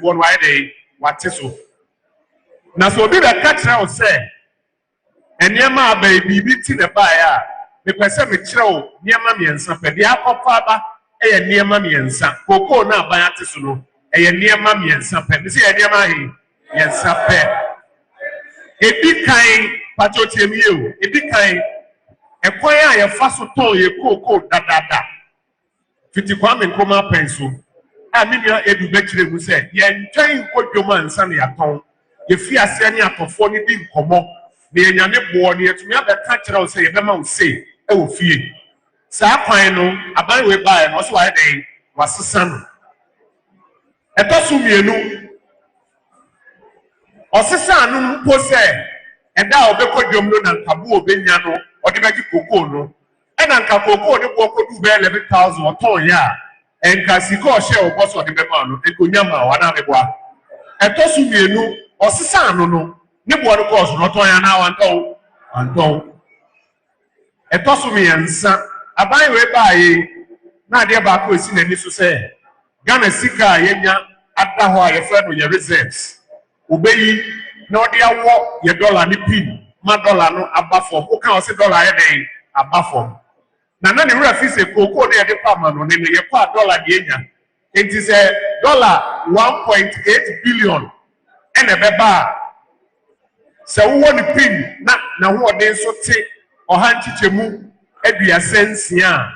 bon why they what so na so be the catch now say enema baby biti the buyer me pese me kyerɛ niema miensa pe de akɔfa ba eye niema miensa koko na aban ate so no eye niema miensa pe me say eye niema he miensa pe ebi kan patrotiemi o ebi kan ekwan a ye fa so ton ye koko dadada fiti Kwame Nkrumah penso a me nua edu be kyerɛ mu say ye ntwan kodwoma nsa na yaton ye fi ase ani atofo ni di nkomo na enyane bo ne etumi abeka kyerɛ wo say ye bema wo say e wo fie saa kwan no aban we bae no so wa den wasesa no etosu mienu osesa anu mpo say eda obekodwom no na nkabu obenya no odi begi koko no ena nka koko ne bo kodu be 11,000 oton ya enka sika o share oboso odi be ma no enkonya ma wana meboa etosu mienu osesa anu no ne bo no course no oton ya na wanton etosu miensa aban we bae na de ba ko esi na ni so say Ghana sika yenya ada ho a ye fa no ye reserves obeyi na odi awo ye dollar ni pin ma dollar no abafo o kan o se dollar ye den abafo na na ni wura fi se koko de de pa ma no ne ye kwa dollar de enya enti se dollar 1.8 billion ene be ba se wo ni pin na ho de so te ohanchichemu aduasensia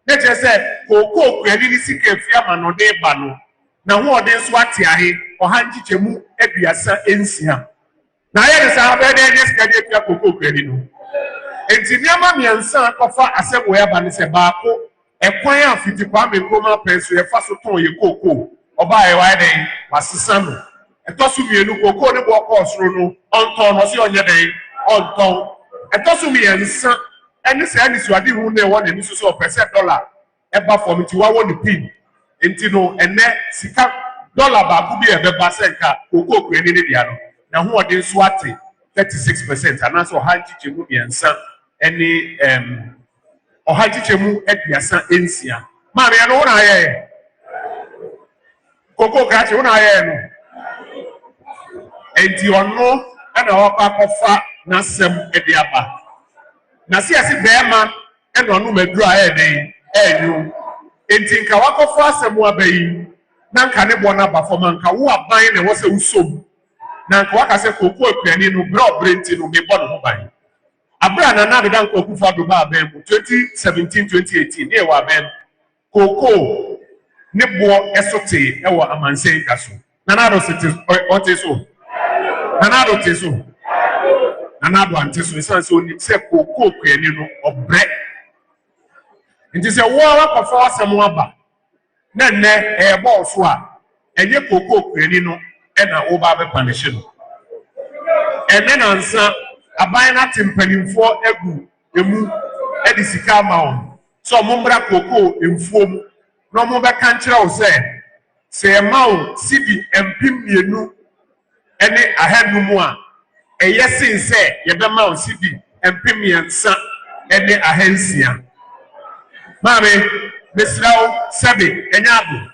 na che se koko kwani ni sika fi ama no de ba no na ho de so ate ahe ohanchichemu aduasa ensia na ye sa be de sika de fi koko kwani no enti niama miensa kofa asebo ya ba ni se baako ekwan afiti Kwame Nkrumah penso ye fa so ton ye koko oba ye wa den wasesa no etosu mienu koko ne bo ko osoro no onton no se onye den onton etosu miensa eni se ani suade hu na wo na ni so pese dollar e ba for ti wa wo ni pin enti no ene sika dollar ba ku bi e be ba se nka koko kwani ne dia no na ho odin so ate 36% anaso hanchiche mu miensa eni ohanchiche mu aduasa ensia ma me no na ye koko kachi una ye no enti ono ana wakwa kofa na sem edi aba na si asi bema eno no maduru aye den enyu enti nka wakofa asemu abayi na nka ne bo na ba fo man nka wo aban na wo se usom na nka waka se koko akuani no bro brenti no me bo no ban abra na na da nka okufa do ba aban 2017 2018 ne wa aban koko ne bo esote e wo amansen kaso na na do sete oteso na na do teso anado antiso isanso ni se koko kwani no obre nti se wo akofo asem aba na nne e bo so a enye koko kwani no e na wo ba be punish no ene na nsa aban na timpanimfo egu emu e di sika maun so mo mbra koko emfuom no mo be kan kire wo se maun sibi empim mienu ene ahanumu a eyesin se ye be ma osibi empimiensa ene ahensia mame mesrawo sebe enyabo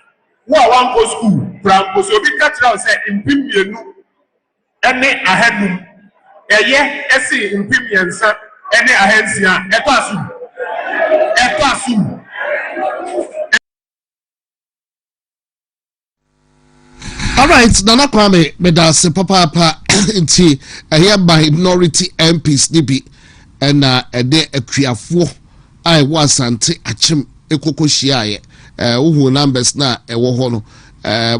wo a wan go school franco so bi ka tira se empimienu ene ahanum eye esi empimiensa ene ahensia eto asum
all right Nana Kwame medase papa nti here minority MPs nibi na ede akuafo ai wasante achim ekoko hia uhu numbers na ewo ho no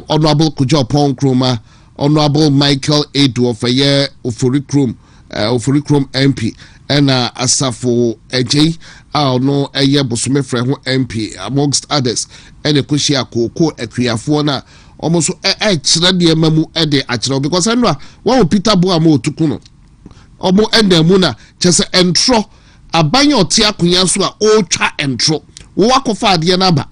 honorable Kujo Nkrumah, honorable Michael Edu of Ofori Krom MP na Asafo Ejei no eye bosomefre ho MP amongst others ene koshia koko akuafo na almost chira de mamu ede achira because enwa wo Peter Boamo otuku no omo ende mu na chese entro abanye oti akonya so a o twa entro wo akofa ade na ba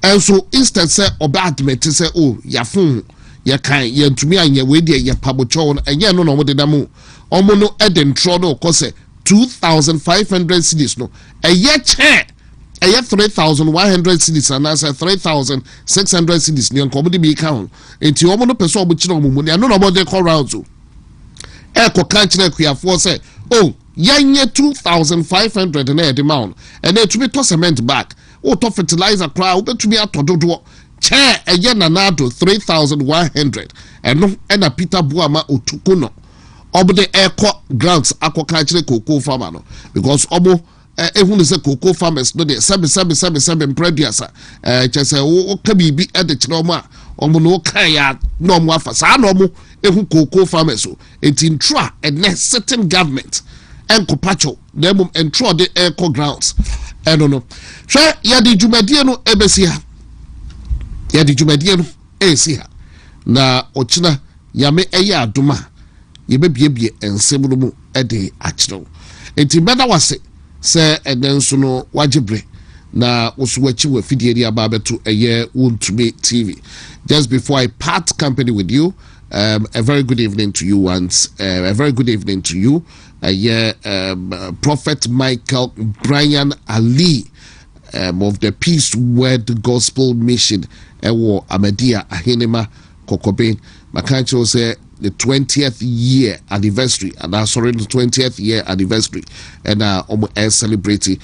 enso instead say oba admit say oh ya fun ya kan ya ntumi anya we de ya pabocho no enye no mo de da mu omo no ede entro no ko say 2,500 cedis no eye che ɛyɛ 3,100 cedis anaasɛ 3,600 cedis ne nkɔmɔ de bi ka ho nti wɔn no pɛ sɛ wɔn kyerɛ wɔn mu ne ano na wɔn de kɔ round o ɛkɔ kan kyerɛ akuafoɔ sɛ oh yɛnyɛ 2,500 na yɛde ma wɔn ɛna etumi tɔ cement bag wotɔ fertilizer koraa wobɛtumi atɔ dodoɔ kyɛɛ ɛyɛ nanado 3,100 ɛno ɛna peter buama otuku no ɔmo de ɛkɔ grants akɔ kan kyerɛ cocoa farmer no because ɔmo ehun ne sɛ cocoa farmers no de sɛbi mprɛduasa kyɛ sɛ woka biribi ɛde kyerɛ ɔmo a ɔmo no kan ya na ɔmo afa saa na ɔmo ehun cocoa farmers o eti ntra ɛnɛ sitting government ɛnkɔpatcho na emu ntra de ɛkɔ grants ɛno no hwɛ yɛde dwumadie no ɛbɛsi ha yɛde dwumadie no ɛsi ha na ɔkyena yame ɛyɛ adoma yɛbɛbiebie nsɛm no mu ɛde akyerɛw eti bɛda wase sɛ ɛnɛ nso no wagyebre na woso wachi wa fidie di aba beto ɛyɛ WONTUMI TV. Just before I part company with you, a very good evening to you once, a very good evening to you, Prophet Michael Brian Ali of the Peace Word Gospel Mission ɛwɔ Amadia Ahenema Kokobe Makancho say the 20th year anniversary, and the 20th year anniversary, and celebrating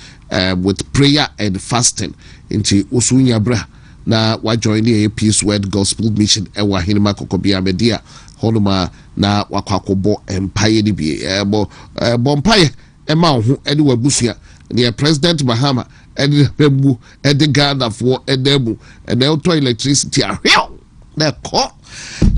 with prayer and fasting into Usunya Bra. Now, why join the Peace Word Gospel Mission? Ewa Hinema Kokobia Media, Honoma, na Kwaku bo Empire DB, Bompire, Emma, who anywhere Busia, near President Mahama, and Bebu, and the Ghana for Edemu, and the auto electricity are here. They're caught.